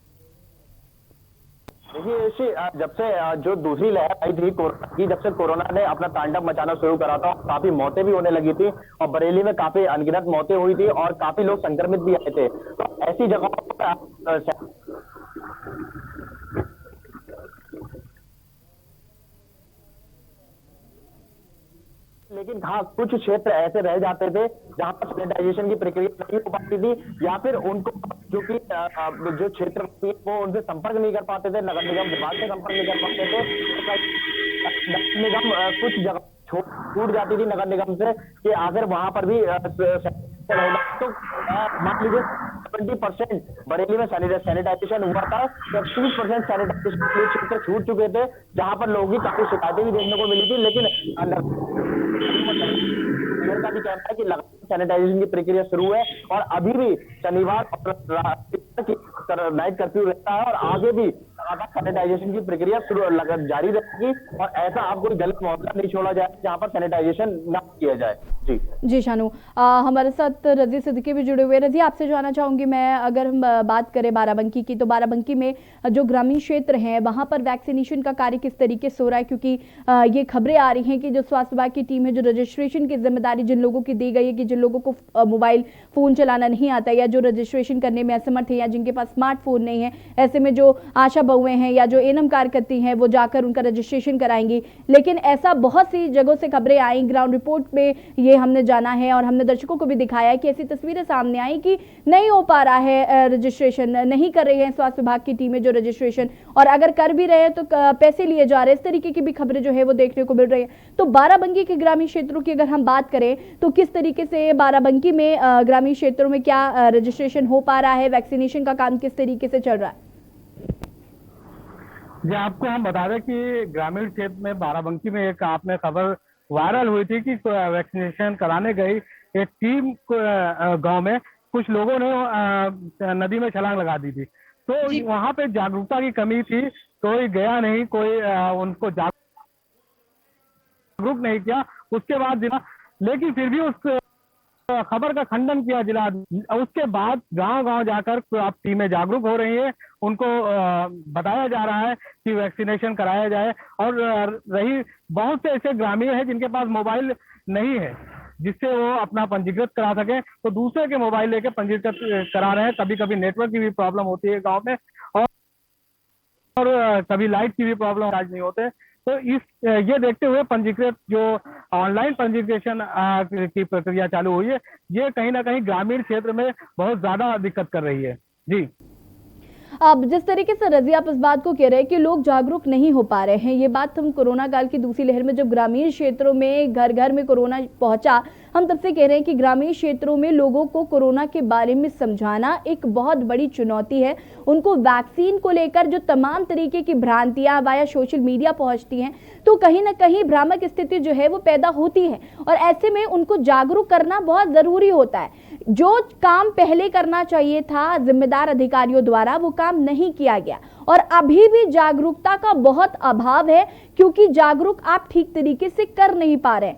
देखिए, जब से जो दूसरी लहर आई थी कोरोना की, जब से कोरोना ने अपना तांडव मचाना शुरू करा था, काफी मौतें भी होने लगी थी और बरेली में काफी अनगिनत मौतें हुई थी और काफी लोग संक्रमित भी आए थे। तो ऐसी जगहों पर लेकिन हाँ कुछ क्षेत्र ऐसे रह जाते थे जहां पर सैनिटाइजेशन की प्रक्रिया नहीं हो पाती थी या फिर उनको जो क्षेत्र वो उनसे संपर्क नहीं कर पाते थे, नगर निगम विभाग से संपर्क नहीं कर पाते थे। नगर निगम कुछ जगह छूट जाती थी नगर निगम से कि आखिर वहां पर भी तो मान लीजिए 70% बरेली में सैनिटाइजेशन हुआ था, 30% सैनिटाइजेशन के क्षेत्र छूट चुके थे जहां पर लोगों की काफी शिकायतें भी देखने को मिली थी। लेकिन मेयर का भी कहना है कि लगातार सैनिटाइजेशन की प्रक्रिया शुरू है और अभी भी शनिवार और नाइट कर्फ्यू रहता है और आगे भी लगातार सैनिटाइजेशन की प्रक्रिया जारी रहेगी और ऐसा आप कोई गलत मामला नहीं छोड़ा जाए जहां पर सैनिटाइजेशन ना किया जाए। जी शानू, हमारे साथ रजी सिद्दीकी भी जुड़े हुए। रजी, आपसे जानना चाहूंगी मैं, अगर हम बात करें बाराबंकी की, तो बाराबंकी में जो ग्रामीण क्षेत्र हैं वहां पर वैक्सीनेशन का कार्य किस तरीके से हो रहा है? क्योंकि ये खबरें आ रही हैं कि जो स्वास्थ्य विभाग की टीम है, जो रजिस्ट्रेशन की जिम्मेदारी जिन लोगों की दी गई है कि जिन लोगों को मोबाइल फोन चलाना नहीं आता या जो रजिस्ट्रेशन करने में असमर्थ है या जिनके पास स्मार्टफोन नहीं है, ऐसे में जो आशा बहुएं हैं या जो एएनएम कार्यकर्ती हैं वो जाकर उनका रजिस्ट्रेशन कराएंगी। लेकिन ऐसा बहुत सी जगहों से खबरें आई, ग्राउंड रिपोर्ट में ये हमने जाना है और हमने दर्शकों को भी दिखाया है कि ऐसी तस्वीरें सामने आई कि नहीं हो पा रहा है रजिस्ट्रेशन, नहीं कर रही है स्वास्थ्य विभाग की टीमें जो रजिस्ट्रेशन, और अगर कर भी रहे हैं तो पैसे लिए जा रहे हैं। इस तरीके की भी खबरें जो है वो देखने को मिल रही है। तो बाराबंकी के ग्रामीण क्षेत्रों की अगर हम बात करें तो किस तरीके से बाराबंकी में ग्रामीण क्षेत्रों में क्या रजिस्ट्रेशन हो पा रहा है, वैक्सीनेशन का काम किस तरीके से चल रहा है? जी, आपको हम बता दें कि ग्रामीण क्षेत्र में बाराबंकी में एक आपने खबर वायरल हुई थी कि वैक्सीनेशन कराने गई एक टीम गांव में कुछ लोगों ने नदी में छलांग लगा दी थी। तो वहां पे जागरूकता की कमी थी, कोई गया नहीं, कोई उनको जागरूक नहीं किया। उसके बाद जिला, लेकिन फिर भी उस खबर का खंडन किया जिला। उसके बाद गांव-गांव जाकर अब टीमें जागरूक हो रही है, उनको बताया जा रहा है कि वैक्सीनेशन कराया जाए। और रही बहुत से ऐसे ग्रामीण हैं जिनके पास मोबाइल नहीं है जिससे वो अपना पंजीकृत करा सके, तो दूसरे के मोबाइल लेके पंजीकृत करा रहे हैं। कभी कभी नेटवर्क की भी प्रॉब्लम होती है गाँव में और कभी लाइट की भी प्रॉब्लम आज नहीं होते। तो ये देखते हुए पंजीकृत जो ऑनलाइन पंजीकृत की प्रक्रिया चालू हुई है, ये कहीं ना कहीं ग्रामीण क्षेत्र में बहुत ज्यादा दिक्कत कर रही है। जी, अब जिस तरीके से रजी आप इस बात को कह रहे हैं कि लोग जागरूक नहीं हो पा रहे हैं, ये बात हम कोरोना काल की दूसरी लहर में जब ग्रामीण क्षेत्रों में घर घर में कोरोना पहुंचा, हम तब से कह रहे हैं कि ग्रामीण क्षेत्रों में लोगों को कोरोना के बारे में समझाना एक बहुत बड़ी चुनौती है। उनको वैक्सीन को लेकर जो तमाम तरीके की भ्रांतियां वाया सोशल मीडिया पहुंचती हैं, तो कहीं ना कहीं भ्रामक स्थिति जो है वो पैदा होती है और ऐसे में उनको जागरूक करना बहुत जरूरी होता है। जो काम पहले करना चाहिए था जिम्मेदार अधिकारियों द्वारा, वो काम नहीं किया गया और अभी भी जागरूकता का बहुत अभाव है क्योंकि जागरूक आप ठीक तरीके से कर नहीं पा रहे।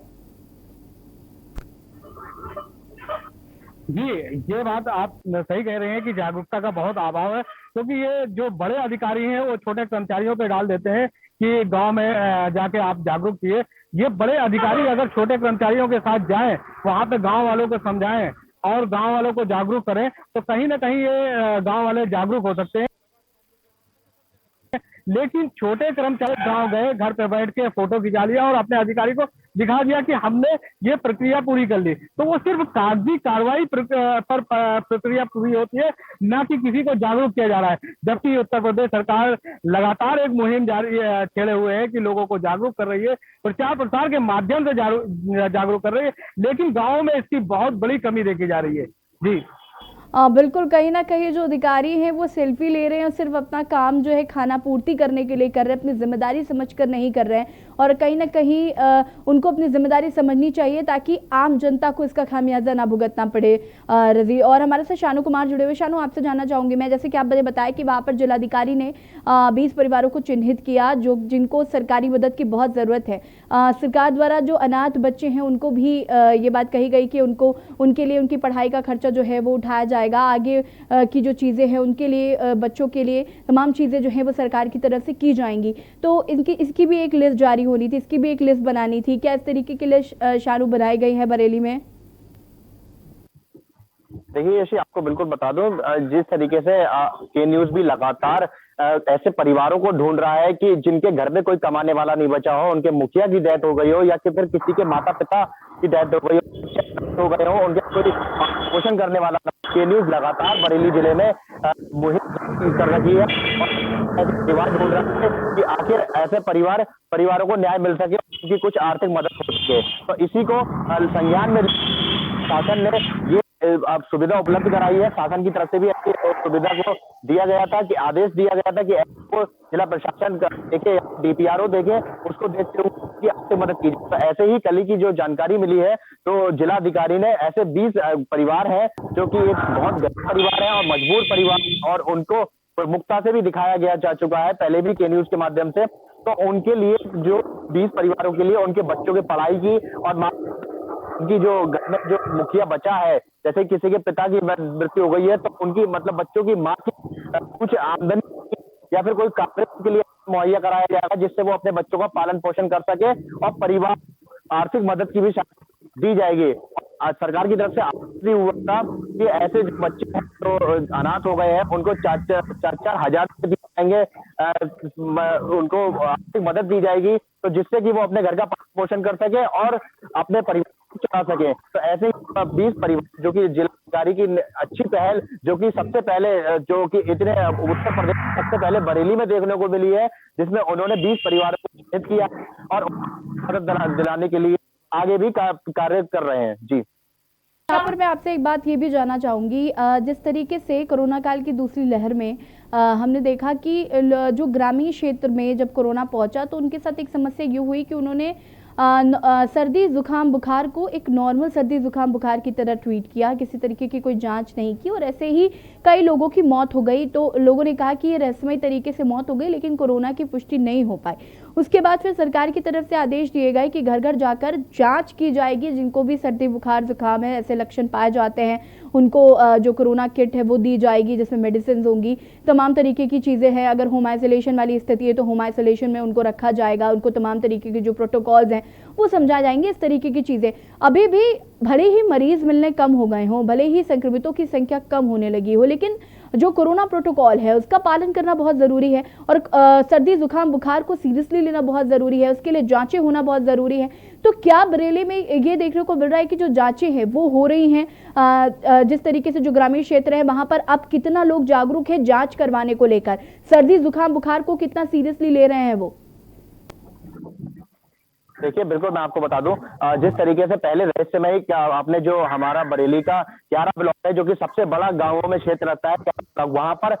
जी, ये बात आप सही कह रहे हैं कि जागरूकता का बहुत अभाव है, क्योंकि ये जो बड़े अधिकारी हैं वो छोटे कर्मचारियों पे डाल देते हैं कि गांव में जाके आप जागरूक किए। ये बड़े अधिकारी अगर छोटे कर्मचारियों के साथ जाएं, वहां पे गांव वालों को समझाएं और गांव वालों को जागरूक करें, तो कहीं ना कहीं ये गांव वाले जागरूक हो सकते हैं। लेकिन छोटे कर्मचारी गांव गए, घर पे बैठ के फोटो खिंचा लिया और अपने अधिकारी को दिखा दिया कि हमने ये प्रक्रिया पूरी कर ली, तो वो सिर्फ कागजी कार्रवाई पर प्रक्रिया पूरी होती है, ना कि किसी को जागरूक किया जा रहा है। जबकि उत्तर प्रदेश सरकार लगातार एक मुहिम जारी छेड़े हुए है कि लोगों को जागरूक कर रही है, प्रचार प्रसार के माध्यम से जागरूक कर रही है, लेकिन गाँव में इसकी बहुत बड़ी कमी देखी जा रही है। जी बिल्कुल, कहीं ना कहीं जो अधिकारी हैं वो सेल्फी ले रहे हैं और सिर्फ अपना काम जो है खाना पूर्ति करने के लिए कर रहे हैं, अपनी जिम्मेदारी समझकर नहीं कर रहे हैं। और कहीं ना कहीं उनको अपनी जिम्मेदारी समझनी चाहिए ताकि आम जनता को इसका खामियाजा ना भुगतना पड़े। रजी, और हमारे साथ शानू कुमार जुड़े हुए। शानू, आपसे जानना चाहूँगी मैं, जैसे कि आपने बताया कि वहाँ पर जिलाधिकारी ने 20 परिवारों को चिन्हित किया जो जिनको सरकारी मदद की बहुत ज़रूरत है। सरकार द्वारा जो अनाथ बच्चे हैं उनको भी ये बात कही गई कि उनके लिए उनकी पढ़ाई का खर्चा जो है वो उठाया जाएगा। आगे की जो चीज़ें हैं उनके लिए, बच्चों के लिए तमाम चीज़ें जो हैं वो सरकार की तरफ से की जाएंगी। तो इसकी भी एक लिस्ट जारी होनी थी, इसकी भी एक लिस्ट बनानी थी। क्या इस तरीके की लिस्ट शानू बनाई गई है बरेली में? देखिए यशी, आपको बिल्कुल बता दूं, जिस तरीके से के न्यूज भी लगातार ऐसे परिवारों को ढूंढ रहा है कि जिनके घर में कोई कमाने वाला नहीं बचा हो, उनके मुखिया की डेथ हो गई हो या फिर किसी के माता पिता की डेथ हो गई हो गए हो, उनके कोई पोषण करने वाला। के न्यूज लगातार बरेली जिले में मुहिम कर रही है और ऐसे परिवार ढूंढ रहा है कि आखिर ऐसे परिवारों को न्याय मिल सके, उनकी कुछ आर्थिक मदद हो सके। तो इसी को संज्ञान में शासन ने ये अब सुविधा उपलब्ध कराई है। शासन की तरफ से भी ऐसी सुविधा को दिया गया था कि आदेश दिया गया था कि को जिला प्रशासन देखे, डीपीआरओ देखे, उसको देखते हुए आर्थिक मदद की। तो ऐसे ही कल की जो जानकारी मिली है तो जिला अधिकारी ने ऐसे 20 परिवार हैं जो कि एक बहुत गरीब परिवार है और मजबूर परिवार, और उनको प्रमुखता से भी दिखाया गया जा चुका है पहले भी के न्यूज के माध्यम से। तो उनके लिए जो 20 परिवारों के लिए उनके बच्चों की पढ़ाई की और उनकी जो घर में जो मुखिया बचा है, जैसे किसी के पिता की मृत्यु हो गई है तो उनकी मतलब बच्चों की माँ की कुछ आमदनी या फिर कोई कार्य के लिए मुहैया कराया जाएगा जिससे वो अपने बच्चों का पालन पोषण कर सके, और परिवार आर्थिक मदद की भी दी जाएगी। आज सरकार की तरफ से हुआ था कि ऐसे जो बच्चे हैं तो अनाथ हो गए हैं उनको 4-4 हजार दिए जाएंगे, उनको आर्थिक मदद दी जाएगी तो जिससे कि वो अपने घर का पोषण कर सके और अपने परिवार को चला सके। तो ऐसे 20 परिवार जो कि जिलाधिकारी की अच्छी पहल, जो कि सबसे पहले जो कि इतने उत्तर प्रदेश सबसे पहले बरेली में देखने को मिली है, जिसमें उन्होंने 20 परिवारों को चिन्हित किया और मदद दिलाने के लिए आगे भी कार्य कर रहे हैं। जी, यहाँ पर मैं आपसे एक बात ये भी जानना चाहूँगी, जिस तरीके से कोरोना काल की दूसरी लहर में हमने देखा कि जो ग्रामीण क्षेत्र में जब कोरोना पहुंचा तो उनके साथ एक समस्या ये हुई कि उन्होंने सर्दी जुकाम बुखार को एक नॉर्मल सर्दी जुकाम बुखार की तरह ट्रीट किया, किसी तरीके की कोई जांच नहीं की और ऐसे ही कई लोगों की मौत हो गई। तो लोगों ने कहा कि ये रहस्यमय तरीके से मौत हो गई लेकिन कोरोना की पुष्टि नहीं हो पाई। उसके बाद फिर सरकार की तरफ से आदेश दिए गए कि घर घर जाकर जांच की जाएगी, जिनको भी सर्दी बुखार जुकाम है, ऐसे लक्षण पाए जाते हैं, उनको जो कोरोना किट है वो दी जाएगी जिसमें मेडिसिन होंगी, तमाम तरीके की चीज़ें हैं। अगर होम आइसोलेशन वाली स्थिति है तो होम आइसोलेशन में उनको रखा जाएगा, उनको तमाम तरीके के जो प्रोटोकॉल्स हैं वो समझा जाएंगे। इस तरीके की चीज़ें अभी भी भले ही मरीज मिलने कम हो गए हों, भले ही संक्रमितों की संख्या कम होने लगी हो, लेकिन जो कोरोना प्रोटोकॉल है उसका पालन करना बहुत ज़रूरी है और सर्दी जुकाम बुखार को सीरियसली लेना बहुत ज़रूरी है, उसके लिए जांचें होना बहुत ज़रूरी है। तो क्या बरेली में ये देखने को मिल रहा है कि जो जांचें हैं वो हो रही हैं, जिस तरीके से जो ग्रामीण क्षेत्र है वहां पर अब कितना लोग जागरूक है जांच करवाने को लेकर, सर्दी जुकाम बुखार को कितना सीरियसली ले रहे हैं वो? देखिए, बिल्कुल मैं आपको बता दूं, जिस तरीके से पहले रहस्यमय आपने जो हमारा बरेली का 11 ब्लॉक है जो कि सबसे बड़ा गांवों में क्षेत्र रहता है, वहां पर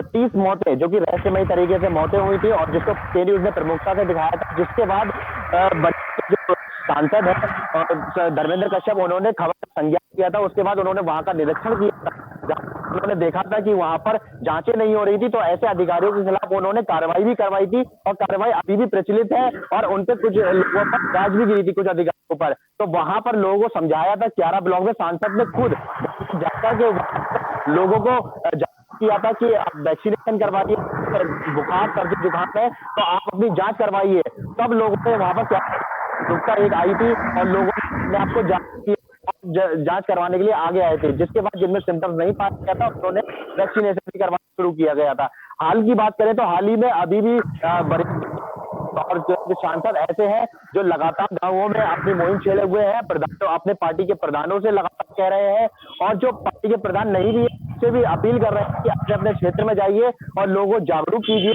30 मौतें जो कि रहस्यमय तरीके से मौतें हुई थी और जिसको के न्यूज ने प्रमुखता से दिखाया था। जिसके बाद जो सांसद है धर्मेंद्र कश्यप, उन्होंने खबर का संज्ञान किया था। उसके बाद उन्होंने वहां का निरीक्षण किया था, उन्होंने देखा था कि वहां पर जांचें नहीं हो रही थी, तो ऐसे अधिकारियों के खिलाफ उन्होंने कार्रवाई भी करवाई थी और कार्रवाई अभी भी प्रचलित है और उन पे कुछ लोगों पर जांच भी गिरी थी कुछ अधिकारियों पर। तो वहां पर लोगों को समझाया था, 11 ब्लॉक में सांसद ने खुद जाकर के लोगों को किया था कि आप वैक्सीनेशन करवाइए, बुखार सर्दी जुकाम है तो आप अपनी जांच करवाइए। तब लोगों ने वहां पर क्या एक आई थी और लोगों ने आपको जांच करवाने के लिए आगे आए थे, जिसके बाद जिनमें सिम्टम्स नहीं पाया गया था उन्होंने वैक्सीनेशन भी करवाना शुरू किया गया था। हाल की बात करें तो हाल ही में अभी भी और जो सांसद ऐसे हैं जो लगातार गांवों में अपनी मुहिम छेड़े हुए हैं, अपने पार्टी के प्रधानों से लगातार कह रहे हैं और जो पार्टी के प्रधान नहीं भी है उससे भी अपील कर रहे हैं कि अपने अपने क्षेत्र में जाइए और लोगों को जागरूक कीजिए।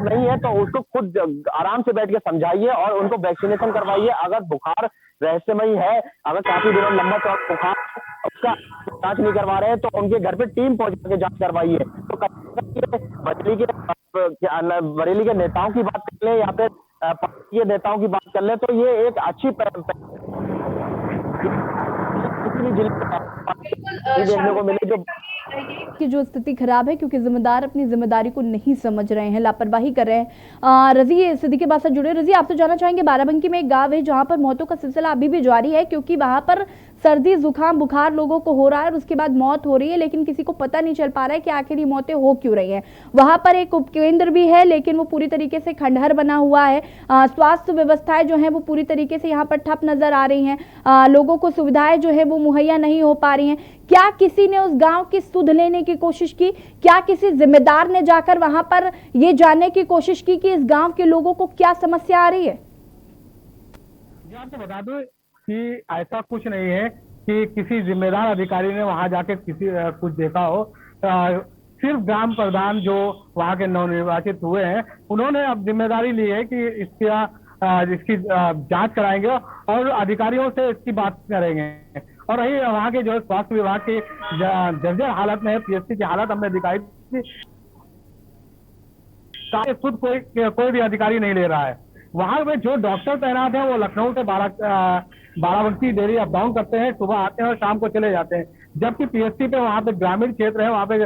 नहीं है तो उसको खुद आराम से बैठ के समझाइए और उनको वैक्सीनेशन करवाइए। अगर बुखार रहस्यमयी है, अगर काफी दिनों लंबा चौड़ा बुखार उसका जांच नहीं करवा रहे हैं तो उनके घर पे टीम पहुंचा के जांच करवाइए। तो बरेली के नेताओं की बात कर ले या फिर पार्टी के नेताओं की बात कर ले तो ये एक अच्छी देखने को मिली कि जो स्थिति खराब है क्योंकि जिम्मेदार अपनी जिम्मेदारी को नहीं समझ रहे हैं, लापरवाही कर रहे हैं। रजी स्थिति के बाद से जुड़े, रजी आपसे जानना चाहेंगे, बाराबंकी में एक गांव है जहां पर मौतों का सिलसिला अभी भी जारी है क्योंकि वहां पर सर्दी जुकाम बुखार लोगों को हो रहा है और उसके बाद मौत हो रही है, लेकिन किसी को पता नहीं चल पा रहा है कि आखिर ये मौतें हो क्यों रही हैं। वहां पर एक उपकेंद्र भी है, लेकिन वो पूरी तरीके से खंडहर बना हुआ है। स्वास्थ्य व्यवस्थाएं जो है वो पूरी तरीके से यहाँ पर ठप नजर आ रही हैं। लोगों को सुविधाएं जो है वो मुहैया नहीं हो पा रही हैं। क्या किसी ने उस गांव की सुध लेने की कोशिश की? क्या किसी जिम्मेदार ने जाकर वहां पर ये जानने की कोशिश की कि इस गांव के लोगों को क्या समस्या आ रही है? आपको बता दूं कि ऐसा कुछ नहीं है कि किसी जिम्मेदार अधिकारी ने वहां जाके कुछ देखा हो। सिर्फ ग्राम प्रधान जो वहां के नवनिर्वाचित हुए हैं, उन्होंने अब जिम्मेदारी ली है कि इसकी जांच कराएंगे और अधिकारियों से इसकी बात करेंगे। और रही वहाँ के जो स्वास्थ्य विभाग की जर्जर हालत में है, पीएचसी की हालत हमने दिखाई थी, खुद कोई भी अधिकारी नहीं ले रहा है। वहां पे जो डॉक्टर तैनात है वो लखनऊ से बाराबंकी डेली अप डाउन करते हैं, सुबह आते हैं और शाम को चले जाते हैं। जबकि पीएचसी पे वहाँ पे ग्रामीण क्षेत्र है, वहाँ पे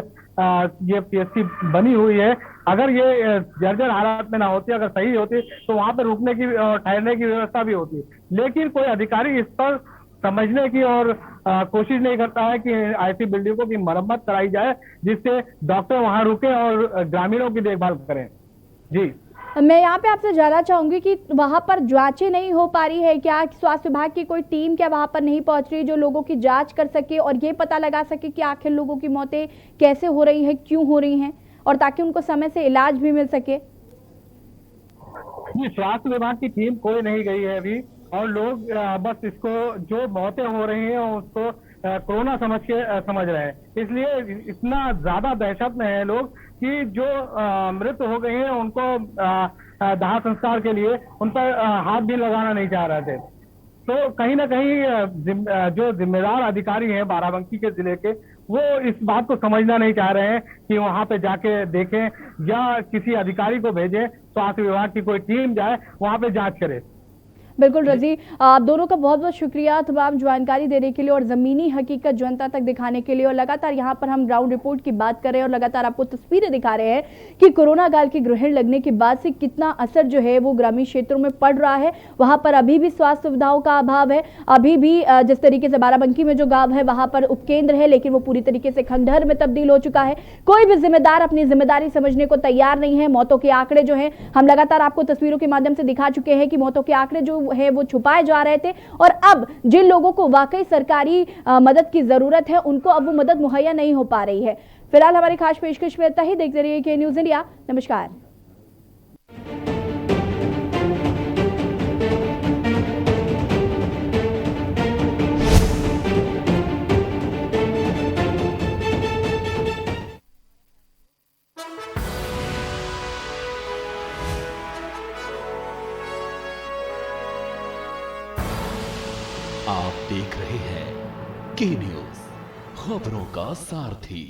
ये पीएचसी बनी हुई है। अगर ये जर्जर हालत में ना होती, अगर सही होती, तो वहाँ पे रुकने की ठहरने की व्यवस्था भी होती। लेकिन कोई अधिकारी इस पर समझने की और कोशिश नहीं करता है कि ऐसी बिल्डिंगों की मरम्मत कराई जाए जिससे डॉक्टर वहाँ रुके और ग्रामीणों की देखभाल करें। जी, मैं यहाँ पे आपसे जानना चाहूंगी कि वहाँ पर जांचें नहीं हो पा रही है क्या? स्वास्थ्य विभाग की कोई टीम क्या वहाँ पर नहीं पहुँच रही जो लोगों की जांच कर सके और ये पता लगा सके कि आखिर लोगों की मौतें कैसे हो रही है, क्यों हो रही हैं, और ताकि उनको समय से इलाज भी मिल सके? स्वास्थ्य विभाग की टीम कोई नहीं गई है अभी, और लोग बस इसको जो मौतें हो रही हैं उसको कोरोना समझ रहे हैं। इसलिए इतना ज्यादा दहशत में है लोग कि जो मृत हो गए हैं उनको दाह संस्कार के लिए उन पर हाथ भी लगाना नहीं चाह रहे थे। तो कहीं ना कहीं जो जिम्मेदार अधिकारी हैं बाराबंकी के जिले के, वो इस बात को समझना नहीं चाह रहे हैं कि वहां पे जाके देखें या किसी अधिकारी को भेजें, स्वास्थ्य विभाग की कोई टीम जाए वहां पे जांच करे। बिल्कुल रजी, आप दोनों का बहुत बहुत शुक्रिया तमाम जानकारी देने के लिए और ज़मीनी हकीकत जनता तक दिखाने के लिए। और लगातार यहाँ पर हम ग्राउंड रिपोर्ट की बात कर रहे हैं और लगातार आपको तस्वीरें दिखा रहे हैं कि कोरोना काल के ग्रहण लगने के बाद से कितना असर जो है वो ग्रामीण क्षेत्रों में पड़ रहा है। वहाँ पर अभी भी स्वास्थ्य सुविधाओं का अभाव है। अभी भी जिस तरीके से बाराबंकी में जो गाँव है वहाँ पर उपकेंद्र है, लेकिन वो पूरी तरीके से खंडहर में तब्दील हो चुका है। कोई भी जिम्मेदार अपनी जिम्मेदारी समझने को तैयार नहीं है। मौतों के आंकड़े जो है हम लगातार आपको तस्वीरों के माध्यम से दिखा चुके हैं कि मौतों के आंकड़े जो है वो छुपाए जा रहे थे, और अब जिन लोगों को वाकई सरकारी मदद की जरूरत है उनको अब वो मदद मुहैया नहीं हो पा रही है। फिलहाल हमारी खास पेशकश में इतना ही। देखते रहिए के न्यूज़ इंडिया। नमस्कार। आप देख रहे हैं के न्यूज़, खबरों का सारथी।